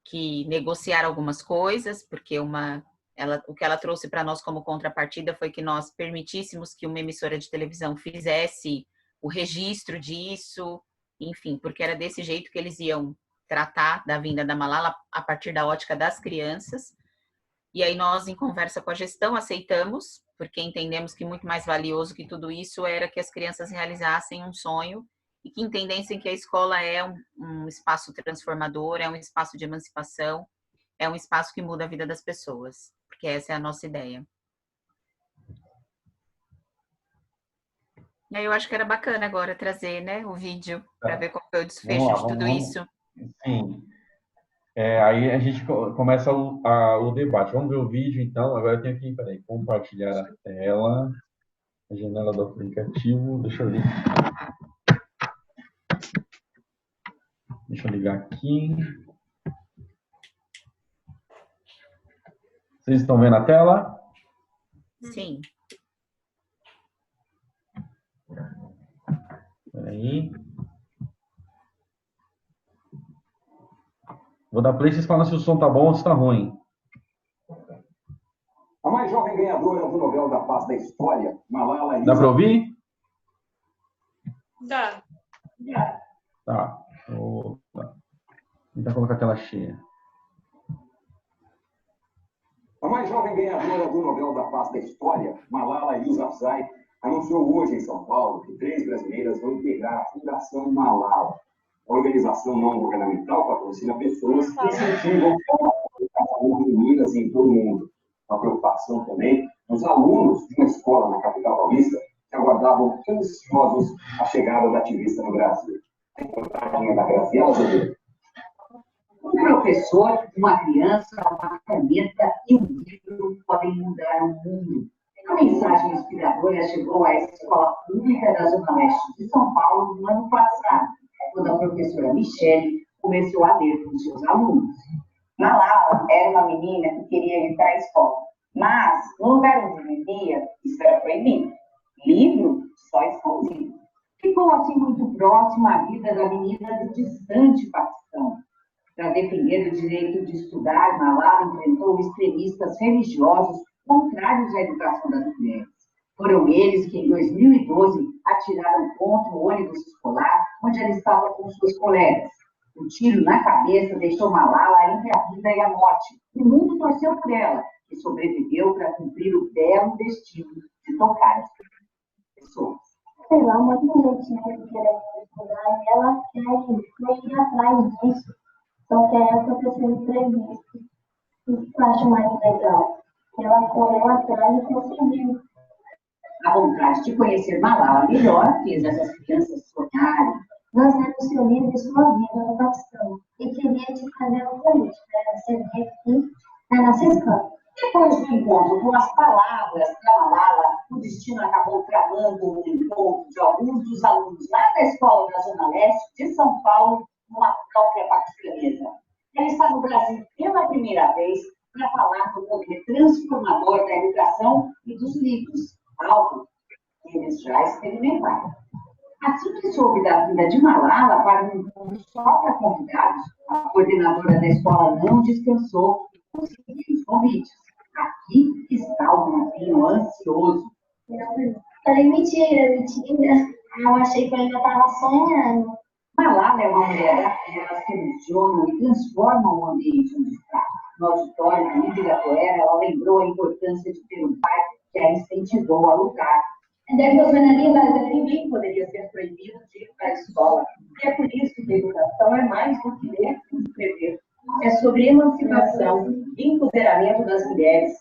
que negociar algumas coisas, porque o que ela trouxe para nós como contrapartida foi que nós permitíssemos que uma emissora de televisão fizesse o registro disso, enfim, porque era desse jeito que eles iam tratar da vinda da Malala a partir da ótica das crianças. E aí nós, em conversa com a gestão, aceitamos, porque entendemos que muito mais valioso que tudo isso era que as crianças realizassem um sonho e que entendessem que a escola é um espaço transformador, é um espaço de emancipação, é um espaço que muda a vida das pessoas, porque essa é a nossa ideia. E aí eu acho que era bacana agora trazer, né, o vídeo para ver qual foi o desfecho de tudo isso. Sim. Aí a gente começa o debate. Vamos ver o vídeo, então. Agora eu tenho que, compartilhar a tela, a janela do aplicativo. Deixa eu ligar aqui. Vocês estão vendo a tela? Sim. Espera aí. Vou dar play, vocês falam se o som tá bom ou se tá ruim. A mais jovem ganhadora do Nobel da Paz da história, Malala. Dá para ouvir? Dá. Tá. Vou tentar colocar a tela cheia. A mais jovem ganhadora do Nobel da Paz da história, Malala Yousafzai, anunciou hoje em São Paulo que 3 brasileiras vão integrar a Fundação Malala. A organização não governamental patrocina pessoas que incentivam a educação de meninas em todo o mundo. Uma preocupação também dos alunos de uma escola na capital paulista que aguardavam ansiosos a chegada da ativista no Brasil. A reportagem é da Graciela Azevedo. Um professor, uma criança, uma caneta e um livro podem mudar o mundo. A mensagem inspiradora chegou à escola pública da Zona Leste de São Paulo no ano passado, quando a professora Michele começou a ler com seus alunos. Malala era uma menina que queria ir para a escola, mas no lugar onde vivia, isso era proibido. Livro, só escondido. Ficou assim muito próxima à vida da menina do distante Paquistão. Para defender o direito de estudar, Malala enfrentou extremistas religiosos contrários à educação das mulheres. Foram eles que, em 2012, atiraram contra o ônibus escolar onde ela estava com suas colegas. O tiro na cabeça deixou Malala entre a vida e a morte. O mundo torceu por ela e sobreviveu para cumprir o belo destino de tocar as pessoas. Sei lá, uma gente que queria estudar e ela quer ir atrás disso. Só que aí a professora entrevista. Isso que eu acho mais legal. Ela correu atrás e conseguiu. A vontade de conhecer Malala melhor fez essas crianças sonharem. Nós lemos seu livro Sua Vida no Paquistão e queria te fazer um convite para você vir aqui na nossa escola. Depois do encontro com as palavras da Malala, o destino acabou tramando o encontro de alguns dos alunos lá da escola da Zona Leste de São Paulo com a própria paquistanesa. Ela está no Brasil pela primeira vez para falar do poder transformador da educação e dos livros, algo que eles já experimentaram. Assim que soube da vinda de Malala para um encontro só para convidados, a coordenadora da escola não descansou e conseguiu os convites. Aqui está o Martinho ansioso. Eu falei, mentira. Eu achei que eu ainda estava sonhando. Malala é uma mulher daquelas que emocionam e transformam o ambiente onde está. No auditório do Ibirapuera, ela lembrou a importância de ter um pai que a incentivou a lutar. Deve ninguém poderia ser proibido de ir para a escola. E é por isso que a educação é mais do que ler e escrever. É sobre emancipação e empoderamento das mulheres.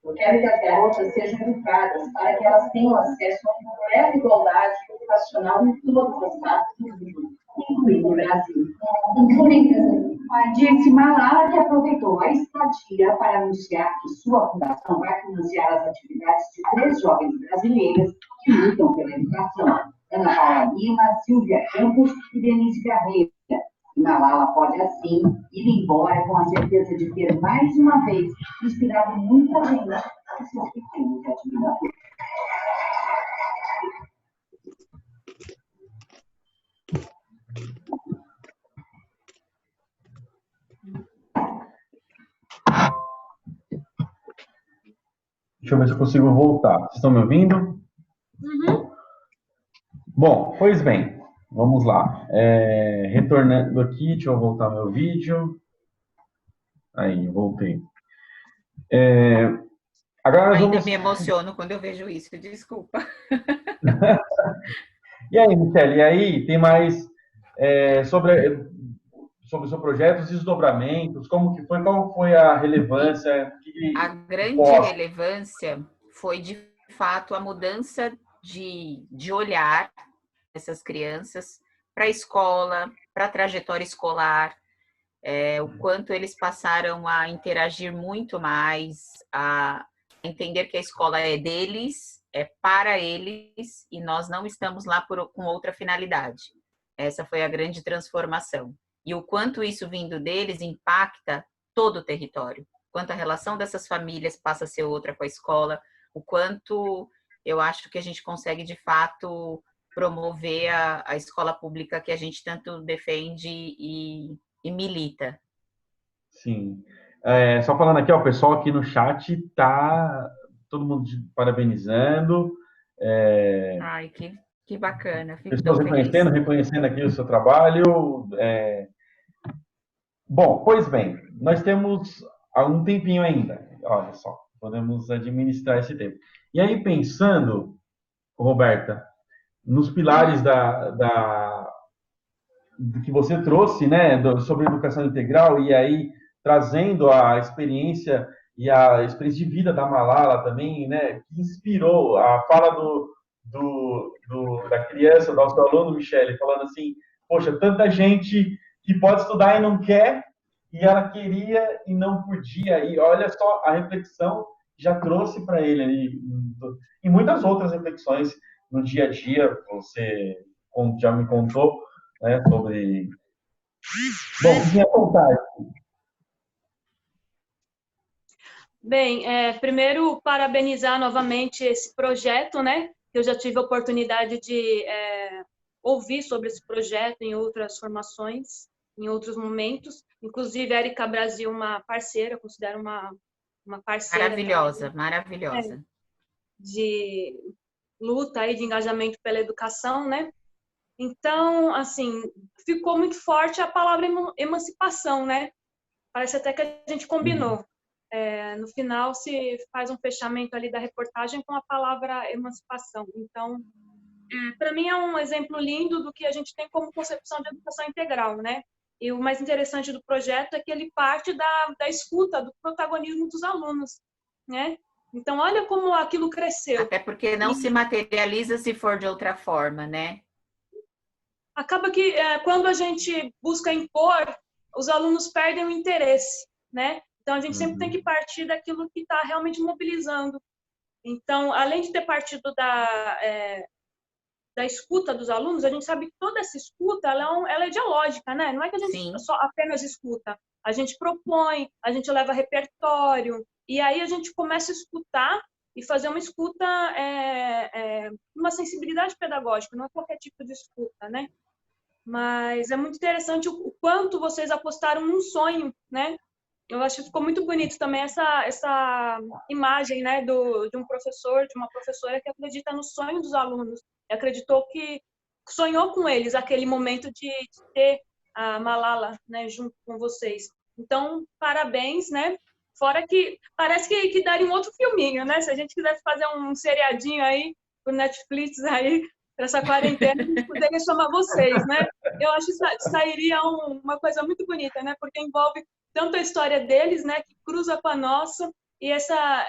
Eu quero que as garotas sejam educadas para que elas tenham acesso a uma completa igualdade educacional em todas as partes do mundo. incluindo o Brasil. Disse Malala que aproveitou a estadia para anunciar que sua fundação vai financiar as atividades de 3 jovens brasileiras que lutam pela educação: Ana Paula Lima, Silvia Campos e Denise Carreira. Malala pode, assim, ir embora com a certeza de ter, mais uma vez, inspirado muita gente e seus pequenos admiradores. Deixa eu ver se eu consigo voltar. Vocês estão me ouvindo? Uhum. Bom, pois bem, vamos lá. Retornando aqui, deixa eu voltar meu vídeo. Aí, voltei. Agora nós Ainda vamos... me emociono quando eu vejo isso, desculpa. E aí, Michele, e aí tem mais sobre o seu projeto, os desdobramentos, como que foi, qual foi a relevância? A grande relevância foi, de fato, a mudança de olhar dessas crianças para a escola, para a trajetória escolar, o quanto eles passaram a interagir muito mais, a entender que a escola é deles, é para eles, e nós não estamos lá com outra finalidade. Essa foi a grande transformação. E o quanto isso vindo deles impacta todo o território. Quanto a relação dessas famílias passa a ser outra com a escola, o quanto eu acho que a gente consegue, de fato, promover a escola pública que a gente tanto defende e milita. Sim. Só falando aqui, ó, o pessoal aqui no chat tá todo mundo parabenizando. Ai, que bacana. Fico Pessoas tão feliz. reconhecendo aqui o seu trabalho. Bom, pois bem, nós temos um tempinho ainda. Olha só, podemos administrar esse tempo. E aí, pensando, Roberta, nos pilares do que você trouxe, né, sobre educação integral, e aí trazendo a experiência de vida da Malala também, né, que inspirou a fala da criança, do nosso aluno, Michele, falando assim, poxa, tanta gente que pode estudar e não quer, e ela queria e não podia, e olha só a reflexão que já trouxe para ele ali, e muitas outras reflexões no dia a dia, você já me contou, né, sobre... Bom, minha vontade. Bem, primeiro, parabenizar novamente esse projeto, né? Eu já tive a oportunidade de ouvir sobre esse projeto em outras formações, em outros momentos. Inclusive, a Erika Brasil, uma parceira, considero uma parceira... Maravilhosa, maravilhosa. De luta e de engajamento pela educação, né? Então, assim, ficou muito forte a palavra emancipação, né? Parece até que a gente combinou. No final, se faz um fechamento ali da reportagem com a palavra emancipação. Então, para mim é um exemplo lindo do que a gente tem como concepção de educação integral, né? E o mais interessante do projeto é que ele parte da escuta, do protagonismo dos alunos, né? Então, olha como aquilo cresceu. Até porque não se materializa se for de outra forma, né? Acaba que quando a gente busca impor, os alunos perdem o interesse, né? Então, a gente sempre tem que partir daquilo que está realmente mobilizando. Então, além de ter partido da escuta dos alunos, a gente sabe que toda essa escuta ela é dialógica, né? Não é que a gente só apenas escuta. A gente propõe, a gente leva repertório, e aí a gente começa a escutar e fazer uma escuta, uma sensibilidade pedagógica, não é qualquer tipo de escuta, né? Mas é muito interessante o quanto vocês apostaram num sonho, né? Eu acho que ficou muito bonito também essa imagem, né, de um professor, de uma professora que acredita no sonho dos alunos, e acreditou que sonhou com eles aquele momento de ter a Malala, né, junto com vocês. Então, parabéns, né? Fora que parece que daria um outro filminho, né? Se a gente quisesse fazer um seriadinho aí pro Netflix aí para essa quarentena, a gente poderia chamar vocês, né? Eu acho que sairia uma coisa muito bonita, né? Porque envolve tanto a história deles, né, que cruza com a nossa, e essa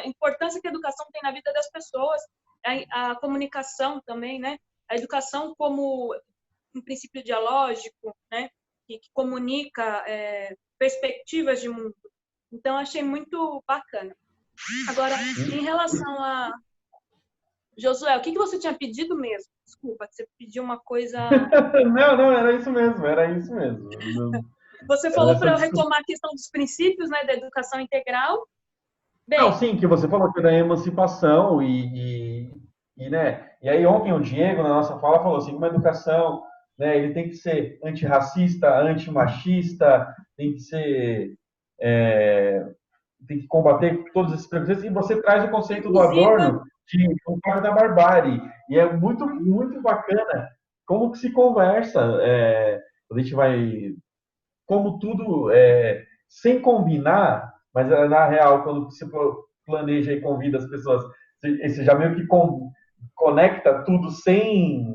importância que a educação tem na vida das pessoas, a comunicação também, né? A educação como um princípio dialógico, né? Que comunica perspectivas de mundo. Então, achei muito bacana. Agora, em relação a... Josué, o que você tinha pedido mesmo? Desculpa, você pediu uma coisa... Não, era isso mesmo. Você falou para eu retomar a questão dos princípios, né, da educação integral. Bem, não, sim, que você falou que da emancipação né? E aí ontem o Diego, na nossa fala, falou assim, uma educação, né, ele tem que ser antirracista, antimachista, tem que ser... tem que combater todos esses preconceitos, e você traz o conceito do Adorno de um cara da barbárie, e é muito, muito bacana como que se conversa, a gente vai, como tudo, sem combinar, mas na real, quando você planeja e convida as pessoas, você já meio que conecta tudo sem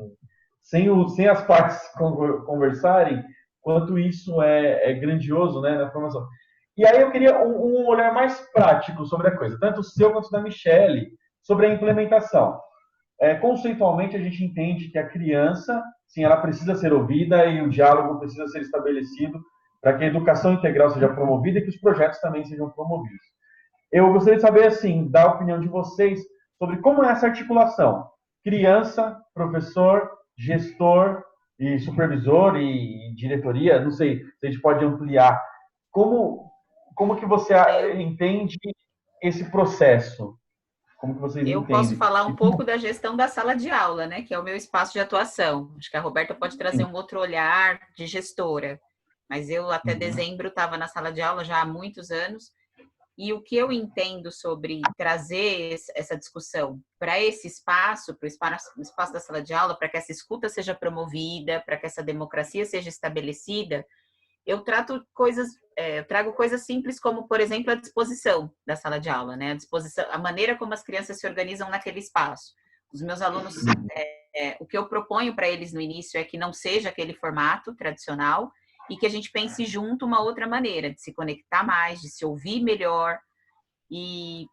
as partes conversarem, quanto isso é grandioso, né, na formação. E aí eu queria um olhar mais prático sobre a coisa, tanto o seu quanto da Michele, sobre a implementação. Conceitualmente, a gente entende que a criança, sim, ela precisa ser ouvida e o diálogo precisa ser estabelecido para que a educação integral seja promovida e que os projetos também sejam promovidos. Eu gostaria de saber, assim, da opinião de vocês sobre como é essa articulação. Criança, professor, gestor e supervisor e diretoria, não sei se a gente pode ampliar. Como que você entende esse processo? Como que vocês Eu entendem? posso falar um pouco da gestão da sala de aula, né? Que é o meu espaço de atuação. Acho que a Roberta pode trazer um outro olhar de gestora. Mas eu até dezembro estava na sala de aula já há muitos anos. E o que eu entendo sobre trazer essa discussão para esse espaço, para o espaço da sala de aula, para que essa escuta seja promovida, para que essa democracia seja estabelecida, eu trago coisas simples como, por exemplo, a disposição da sala de aula, né? A maneira como as crianças se organizam naquele espaço. Os meus alunos, o que eu proponho para eles no início é que não seja aquele formato tradicional e que a gente pense junto uma outra maneira de se conectar mais, de se ouvir melhor e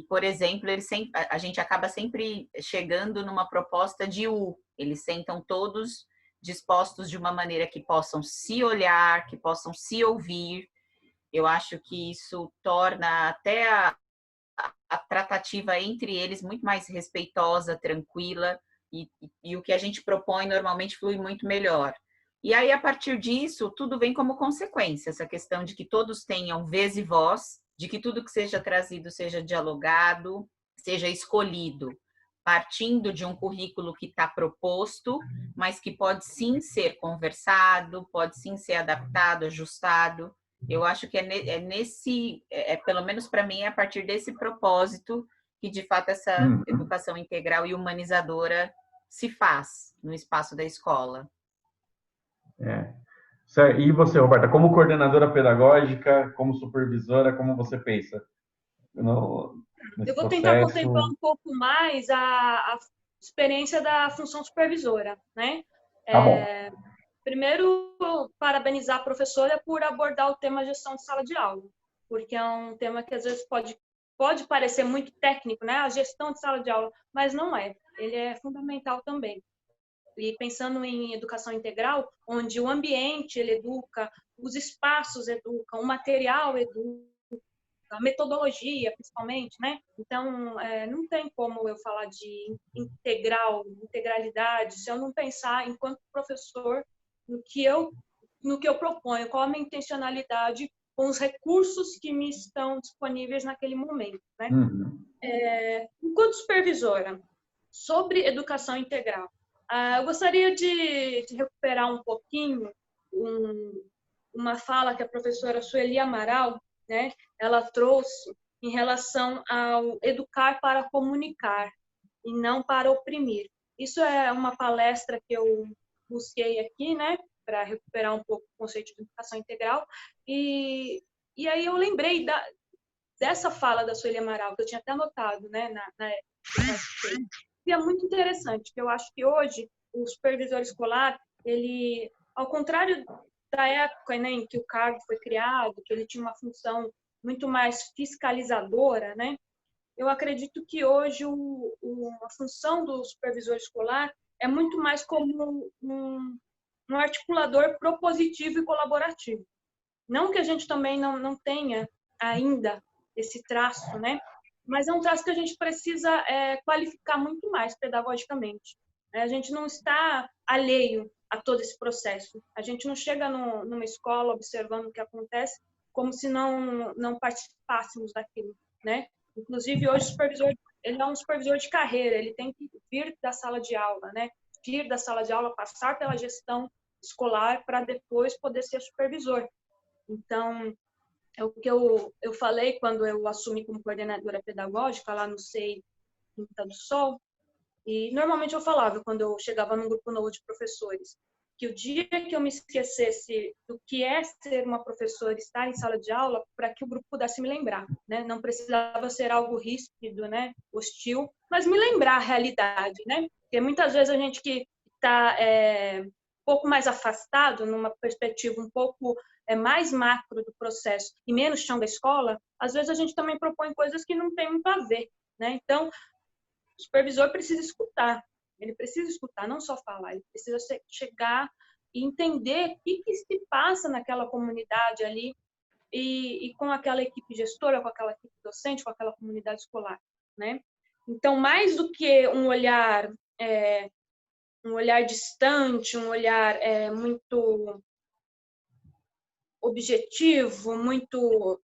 por exemplo, a gente acaba sempre chegando numa proposta de eles sentam todos dispostos de uma maneira que possam se olhar, que possam se ouvir. Eu acho que isso torna até a tratativa entre eles muito mais respeitosa, tranquila, e o que a gente propõe normalmente flui muito melhor. E aí, a partir disso, tudo vem como consequência, essa questão de que todos tenham vez e voz, de que tudo que seja trazido seja dialogado, seja escolhido, partindo de um currículo que está proposto, mas que pode sim ser conversado, pode sim ser adaptado, ajustado. Eu acho que pelo menos para mim, é a partir desse propósito que, de fato, essa educação integral e humanizadora se faz no espaço da escola. E você, Roberta, como coordenadora pedagógica, como supervisora, como você pensa eu vou tentar contemplar um pouco mais a experiência da função supervisora, né? Tá bom. Primeiro, parabenizar a professora por abordar o tema gestão de sala de aula, porque é um tema que às vezes pode parecer muito técnico, né? A gestão de sala de aula, mas não é. Ele é fundamental também. E pensando em educação integral, onde o ambiente ele educa, os espaços educam, o material educa, a metodologia, principalmente, né? Então, não tem como eu falar de integralidade, se eu não pensar, enquanto professor, no que eu proponho, qual a minha intencionalidade com os recursos que me estão disponíveis naquele momento, né? Enquanto supervisora, sobre educação integral, eu gostaria de recuperar um pouquinho uma fala que a professora Sueli Amaral, né, ela trouxe em relação ao educar para comunicar e não para oprimir. Isso é uma palestra que eu busquei aqui, né, para recuperar um pouco o conceito de educação integral, e aí eu lembrei dessa fala da Sueli Amaral, que eu tinha até anotado, né, e é muito interessante, que eu acho que hoje o supervisor escolar, ele, ao contrário da época, né, em que o cargo foi criado, que ele tinha uma função muito mais fiscalizadora, né, eu acredito que hoje a função do supervisor escolar é muito mais como um articulador propositivo e colaborativo. Não que a gente também não tenha ainda esse traço, né? Mas é um traço que a gente precisa qualificar muito mais pedagogicamente. A gente não está alheio a todo esse processo. A gente não chega numa escola observando o que acontece como se não participássemos daquilo, né? Inclusive, hoje o supervisor, ele é um supervisor de carreira, ele tem que vir da sala de aula, né? Vir da sala de aula, passar pela gestão escolar para depois poder ser supervisor. Então, é o que eu falei quando eu assumi como coordenadora pedagógica lá no SEI Quinta do Sol, e normalmente eu falava, quando eu chegava num grupo novo de professores, que o dia que eu me esquecesse do que é ser uma professora, estar em sala de aula, para que o grupo pudesse me lembrar, né? Não precisava ser algo ríspido, né? Hostil, mas me lembrar a realidade, né? Porque muitas vezes a gente que está um pouco mais afastado, numa perspectiva um pouco mais macro do processo e menos chão da escola, às vezes a gente também propõe coisas que não tem muito a ver, né? Então, o supervisor precisa escutar. Ele precisa escutar, não só falar. Ele precisa chegar e entender o que se passa naquela comunidade ali e com aquela equipe gestora, com aquela equipe docente, com aquela comunidade escolar, né? Então, mais do que um olhar distante, um olhar muito objetivo, muito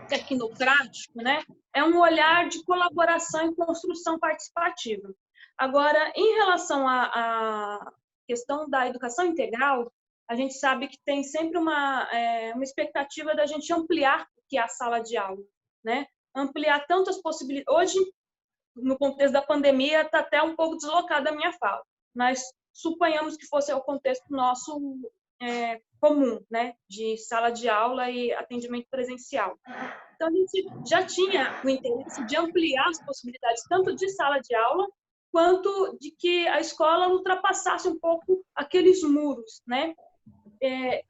tecnocrático, né? É um olhar de colaboração e construção participativa. Agora, em relação à questão da educação integral, a gente sabe que tem sempre uma expectativa da gente ampliar o que é a sala de aula, né? Ampliar tantas possibilidades. Hoje, no contexto da pandemia, está até um pouco deslocada a minha fala, mas suponhamos que fosse o contexto nosso comum, né? De sala de aula e atendimento presencial. Então, a gente já tinha o interesse de ampliar as possibilidades, tanto de sala de aula, quanto de que a escola ultrapassasse um pouco aqueles muros, né?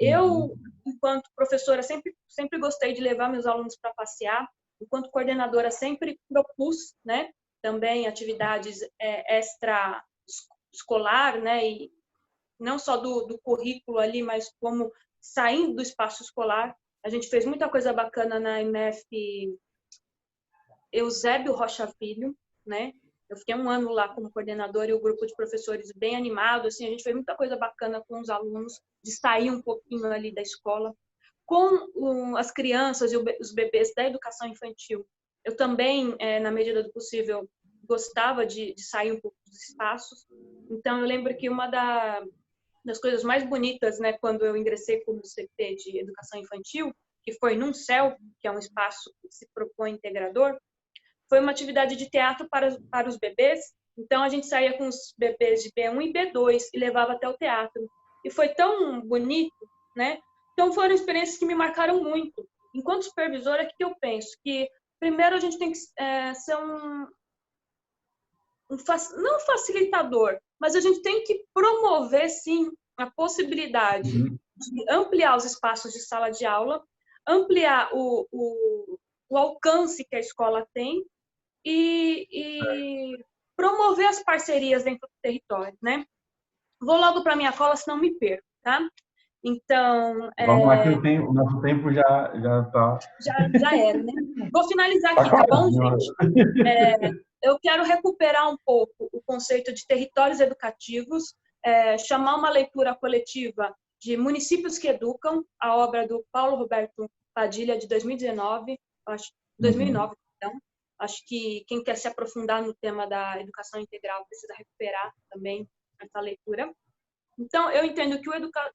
Eu, enquanto professora, sempre gostei de levar meus alunos para passear, enquanto coordenadora, sempre propus, né? Também atividades extra-escolar, né? E não só do currículo ali, mas como saindo do espaço escolar. A gente fez muita coisa bacana na MF Eusébio Rocha Filho, né? Eu fiquei 1 ano lá como coordenadora e o grupo de professores bem animado, assim, a gente fez muita coisa bacana com os alunos, de sair um pouquinho ali da escola. Com as crianças e os bebês da educação infantil, eu também, na medida do possível, gostava de sair um pouco dos espaços. Então, eu lembro que uma das coisas mais bonitas, né, quando eu ingressei como CP de educação infantil, que foi num CEL, que é um espaço que se propõe integrador, foi uma atividade de teatro para os bebês. Então, a gente saía com os bebês de B1 e B2 e levava até o teatro. E foi tão bonito, né? Então, foram experiências que me marcaram muito. Enquanto supervisora, o que eu penso? Que, primeiro, a gente tem que ser não facilitador, mas a gente tem que promover, sim, a possibilidade de ampliar os espaços de sala de aula, ampliar o alcance que a escola tem e promover as parcerias dentro do território, né? Vou logo para minha cola, senão me perco, tá? Então... Vamos lá que o nosso tempo já está... Já era, né? Vou finalizar aqui, tá bom, gente? Eu quero recuperar um pouco o conceito de territórios educativos, chamar uma leitura coletiva de Municípios que Educam, a obra do Paulo Roberto Padilha, de 2019, então. Acho que quem quer se aprofundar no tema da educação integral precisa recuperar também essa leitura. Então, eu entendo que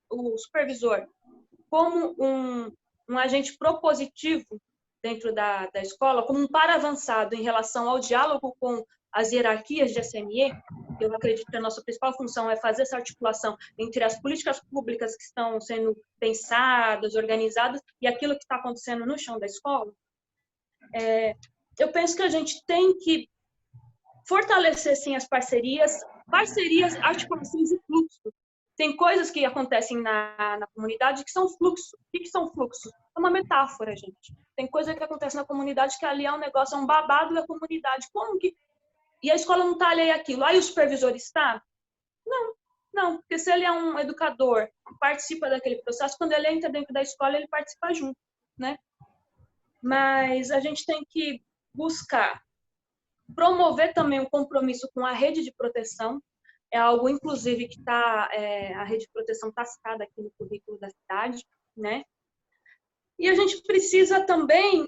o supervisor, como um agente propositivo dentro da escola, como um par avançado em relação ao diálogo com as hierarquias de SME, eu acredito que a nossa principal função é fazer essa articulação entre as políticas públicas que estão sendo pensadas, organizadas, e aquilo que está acontecendo no chão da escola. Eu penso que a gente tem que fortalecer, sim, as parcerias, articulações e fluxos. Tem coisas que acontecem na comunidade que são fluxos. O que são fluxos? É uma metáfora, gente. Tem coisa que acontece na comunidade que ali é um negócio, é um babado da comunidade. Como que E a escola não está alheia àquilo. Aí o supervisor está? Não, porque se ele é um educador que participa daquele processo, quando ele entra dentro da escola, ele participa junto, né? Mas a gente tem que buscar promover também um compromisso com a rede de proteção. É algo, inclusive, que a rede de proteção está citada aqui no currículo da cidade, né? E a gente precisa também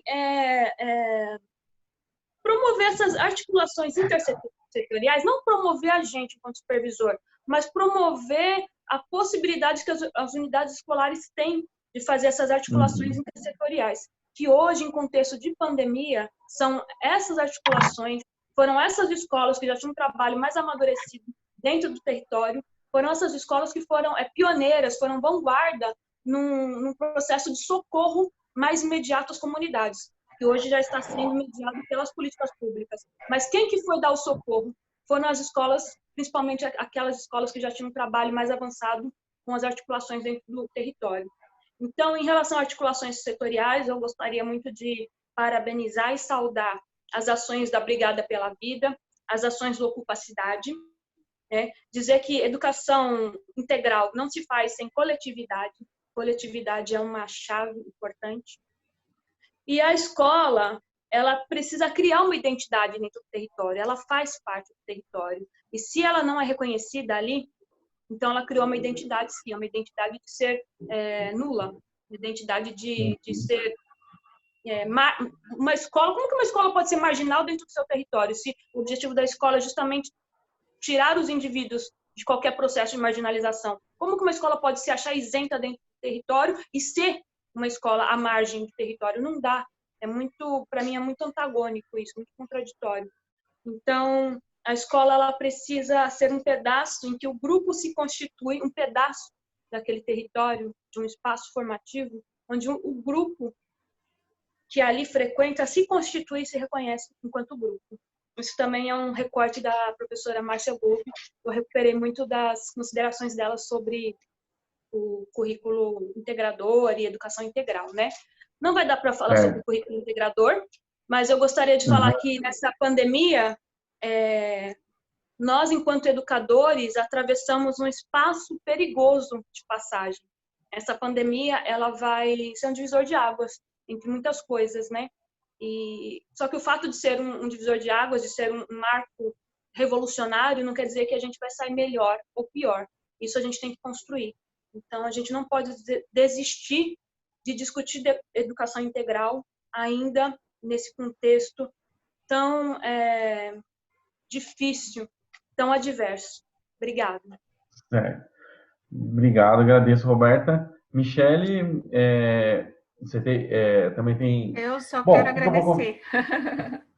promover essas articulações intersetoriais, não promover a gente enquanto supervisor, mas promover a possibilidade que as unidades escolares têm de fazer essas articulações intersetoriais, que hoje, em contexto de pandemia, são essas articulações, foram essas escolas que já tinham um trabalho mais amadurecido dentro do território, foram essas escolas que foram pioneiras, foram vanguarda num processo de socorro mais imediato às comunidades, que hoje já está sendo mediado pelas políticas públicas. Mas quem que foi dar o socorro? Foram as escolas, principalmente aquelas escolas que já tinham um trabalho mais avançado com as articulações dentro do território. Então, em relação a articulações setoriais, eu gostaria muito de parabenizar e saudar as ações da Brigada pela Vida, as ações do Ocupacidade, né? Dizer que educação integral não se faz sem coletividade. Coletividade é uma chave importante. E a escola, ela precisa criar uma identidade dentro do território, ela faz parte do território. E se ela não é reconhecida ali, então ela criou uma identidade, sim, uma identidade de ser nula, uma identidade de ser uma escola. Como que uma escola pode ser marginal dentro do seu território, se o objetivo da escola é justamente tirar os indivíduos de qualquer processo de marginalização? Como que uma escola pode se achar isenta dentro do território e ser uma escola à margem do território? Não dá. Para mim, é muito antagônico isso, muito contraditório. Então, a escola ela precisa ser um pedaço em que o grupo se constitui, um pedaço daquele território, de um espaço formativo, onde o grupo que ali frequenta se constitui e se reconhece enquanto grupo. Isso também é um recorte da professora Márcia Golbi. Eu recuperei muito das considerações dela sobre o currículo integrador e educação integral, né? Não vai dar para falar sobre o currículo integrador, mas eu gostaria de falar que nessa pandemia, nós, enquanto educadores, atravessamos um espaço perigoso de passagem. Essa pandemia, ela vai ser um divisor de águas entre muitas coisas, né? Só que o fato de ser um divisor de águas, de ser um marco revolucionário, não quer dizer que a gente vai sair melhor ou pior. Isso a gente tem que construir. Então, a gente não pode desistir de discutir educação integral ainda nesse contexto tão difícil, tão adverso. Obrigada. Obrigado, agradeço, Roberta. Michele, você também tem... Eu só quero agradecer.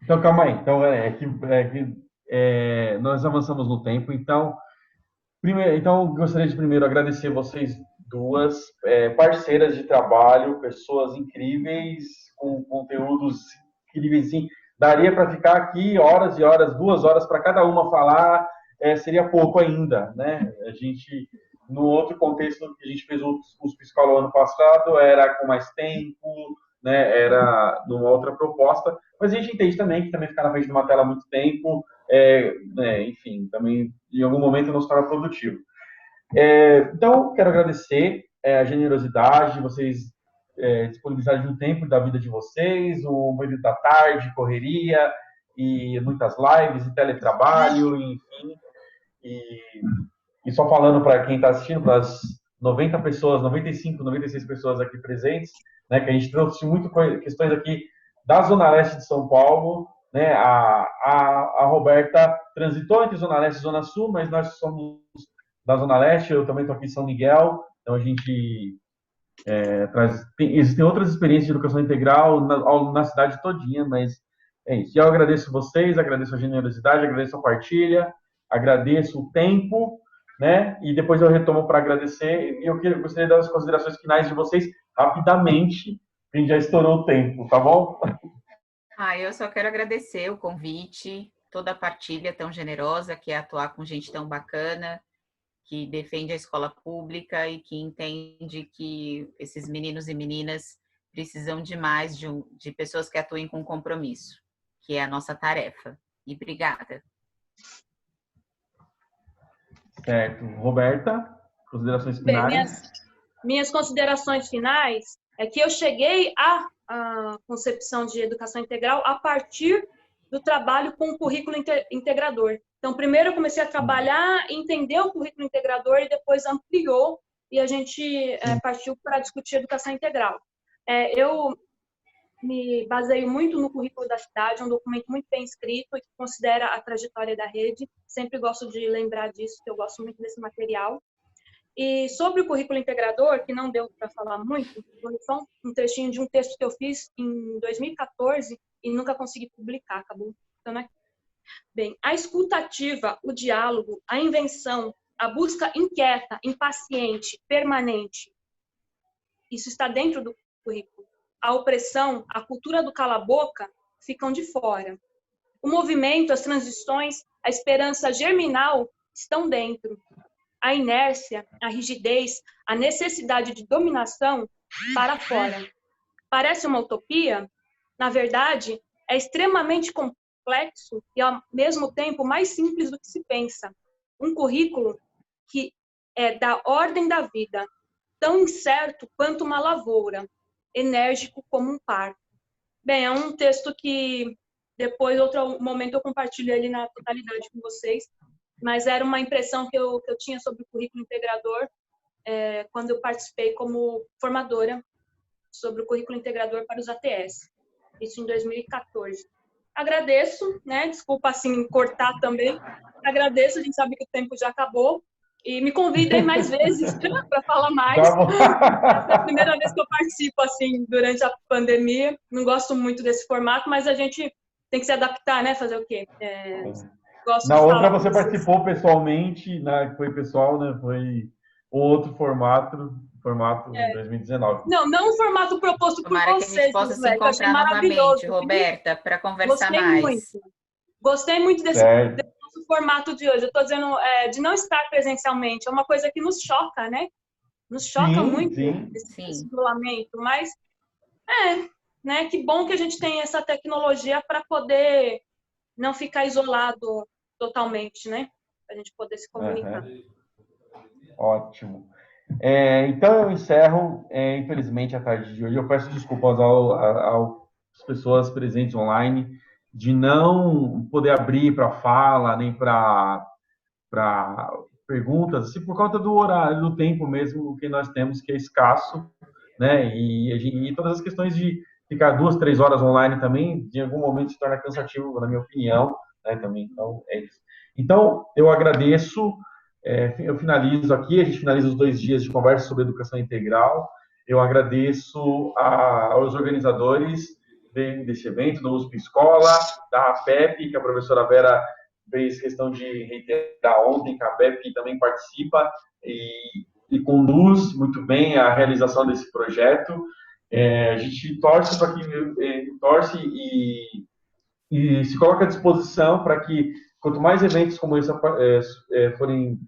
Então, calma aí. Então, nós avançamos no tempo. Então, eu gostaria de primeiro agradecer vocês duas, parceiras de trabalho, pessoas incríveis, com conteúdos incríveis, sim. Daria para ficar aqui horas e horas, 2 horas para cada uma falar, seria pouco ainda, né? A gente, no outro contexto que a gente fez os psicólogos ano passado, era com mais tempo, né? Era numa outra proposta, mas a gente entende também que também ficar na frente de uma tela há muito tempo, enfim, também em algum momento não se torna produtivo. Então, quero agradecer a generosidade de vocês disponibilizarem um tempo da vida de vocês, o período da tarde, correria, e muitas lives, e teletrabalho, enfim. E só falando para quem está assistindo, para as 90 pessoas, 95, 96 pessoas aqui presentes, né, que a gente trouxe muito questões aqui da Zona Leste de São Paulo, né? A Roberta transitou entre Zona Leste e Zona Sul, mas nós somos da Zona Leste, eu também estou aqui em São Miguel, então a gente existem outras experiências de educação integral na cidade todinha, mas é isso. E eu agradeço vocês, agradeço a generosidade, agradeço a partilha, agradeço o tempo, né? E depois eu retomo para agradecer, e eu gostaria de dar as considerações finais de vocês rapidamente, a gente já estourou o tempo, tá bom? Eu só quero agradecer o convite, toda a partilha tão generosa, que é atuar com gente tão bacana, que defende a escola pública e que entende que esses meninos e meninas precisam demais de pessoas que atuem com compromisso, que é a nossa tarefa. E obrigada. Certo. Roberta, considerações finais? Minhas considerações finais é que eu cheguei à concepção de educação integral a partir do trabalho com o currículo integrador. Então, primeiro eu comecei a trabalhar, entender o currículo integrador e depois ampliou e a gente partiu para discutir educação integral. Eu me baseio muito no currículo da cidade, é um documento muito bem escrito e que considera a trajetória da rede. Sempre gosto de lembrar disso, que eu gosto muito desse material. E sobre o currículo integrador, que não deu para falar muito, vou só um trechinho de um texto que eu fiz em 2014 e nunca consegui publicar, acabou ficando aqui. Bem, a escuta ativa, o diálogo, a invenção, a busca inquieta, impaciente, permanente, isso está dentro do currículo. A opressão, a cultura do cala-boca ficam de fora. O movimento, as transições, a esperança germinal estão dentro. A inércia, a rigidez, a necessidade de dominação para fora. Parece uma utopia? Na verdade, é extremamente complexo e, ao mesmo tempo, mais simples do que se pensa. Um currículo que é da ordem da vida, tão incerto quanto uma lavoura, enérgico como um parto. Bem, é um texto que depois, outro momento, eu compartilho ele na totalidade com vocês, mas era uma impressão que eu tinha sobre o currículo integrador quando eu participei como formadora sobre o currículo integrador para os ATS, isso em 2014. Agradeço, né? Desculpa assim cortar também, agradeço, a gente sabe que o tempo já acabou, e me convidem mais vezes para falar mais. Essa é a primeira vez que eu participo assim durante a pandemia. Não gosto muito desse formato, mas a gente tem que se adaptar, né? Fazer o quê? Gosto Na de outra falar você participou pessoalmente, né? Foi pessoal, né? Foi outro formato em 2019. Não o formato proposto por vocês, que a gente possa se encontrar novamente, Roberta, para conversar mais. Gostei muito desse formato de hoje. Eu estou dizendo de não estar presencialmente. É uma coisa que nos choca, né? Nos choca muito esse isolamento. Mas, né? Que bom que a gente tem essa tecnologia para poder não ficar isolado totalmente, né? Para a gente poder se comunicar. Ótimo. Então, eu encerro, infelizmente, a tarde de hoje. Eu peço desculpas às pessoas presentes online de não poder abrir para fala, nem para perguntas, assim, por conta do horário, do tempo mesmo que nós temos, que é escasso, né? E todas as questões de ficar 2, 3 horas online também, de algum momento se torna cansativo, na minha opinião, né? Também, então, é isso. Então, eu agradeço. Eu finalizo aqui, a gente finaliza os 2 dias de conversa sobre educação integral. Eu agradeço aos organizadores desse evento, do USP Escola, da APEP, que a professora Vera fez questão de reiterar ontem, que a APEP também participa e conduz muito bem a realização desse projeto. A gente torce para que e se coloca à disposição para que quanto mais eventos como esse forem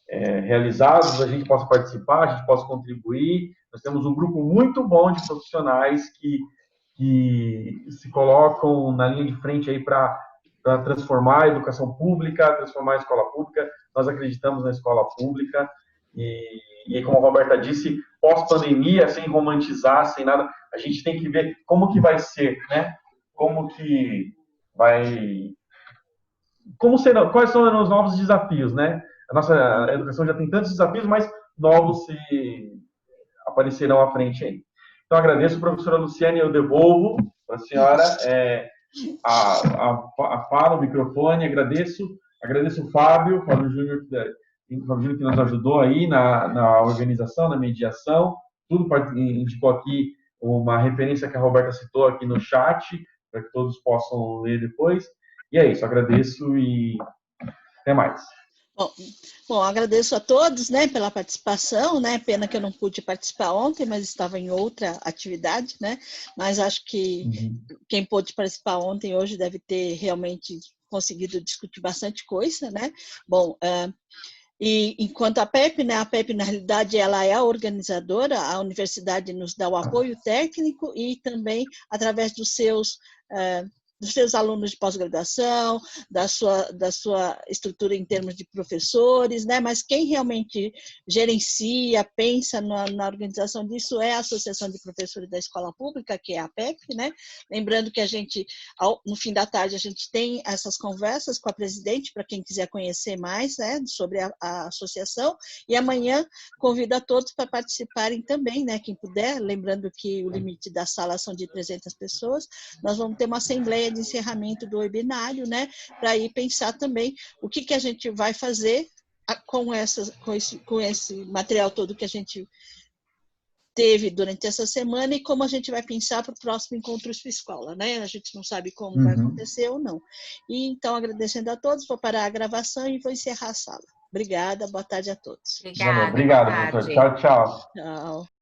realizados, a gente possa participar, a gente possa contribuir. Nós temos um grupo muito bom de profissionais que se colocam na linha de frente aí para transformar a educação pública, transformar a escola pública. Nós acreditamos na escola pública e como a Roberta disse, pós-pandemia, sem romantizar, sem nada, a gente tem que ver como que vai ser, né? Quais são os novos desafios, né? A nossa educação já tem tantos desafios, mas novos aparecerão à frente aí. Então, agradeço, professora Luciane, eu devolvo para a senhora a fala, o microfone, agradeço o Fábio Júnior, que nos ajudou aí na organização, na mediação, tudo indicou aqui uma referência que a Roberta citou aqui no chat, para que todos possam ler depois. E é isso, agradeço e até mais. Bom, agradeço a todos, né, pela participação, né, pena que eu não pude participar ontem, mas estava em outra atividade, né, mas acho que quem pôde participar ontem, hoje, deve ter realmente conseguido discutir bastante coisa, né. Bom, e enquanto a PEP, né, na realidade, ela é a organizadora, a universidade nos dá o apoio técnico e também, através dos seus dos seus alunos de pós-graduação, da sua estrutura em termos de professores, né? Mas quem realmente gerencia, pensa na organização disso é a Associação de Professores da Escola Pública, que é a APEP, né? Lembrando que a gente, no fim da tarde, a gente tem essas conversas com a presidente, para quem quiser conhecer mais, né, sobre a associação, e amanhã convido a todos para participarem também, né, quem puder, lembrando que o limite da sala são de 300 pessoas, nós vamos ter uma assembleia de encerramento do webinário, né, para ir pensar também o que a gente vai fazer com esse material todo que a gente teve durante essa semana e como a gente vai pensar para o próximo encontro escola, né? A gente não sabe como vai acontecer ou não. E então, agradecendo a todos, vou parar a gravação e vou encerrar a sala. Obrigada, boa tarde a todos. Obrigada, Obrigado, professor. Tchau, tchau. Tchau.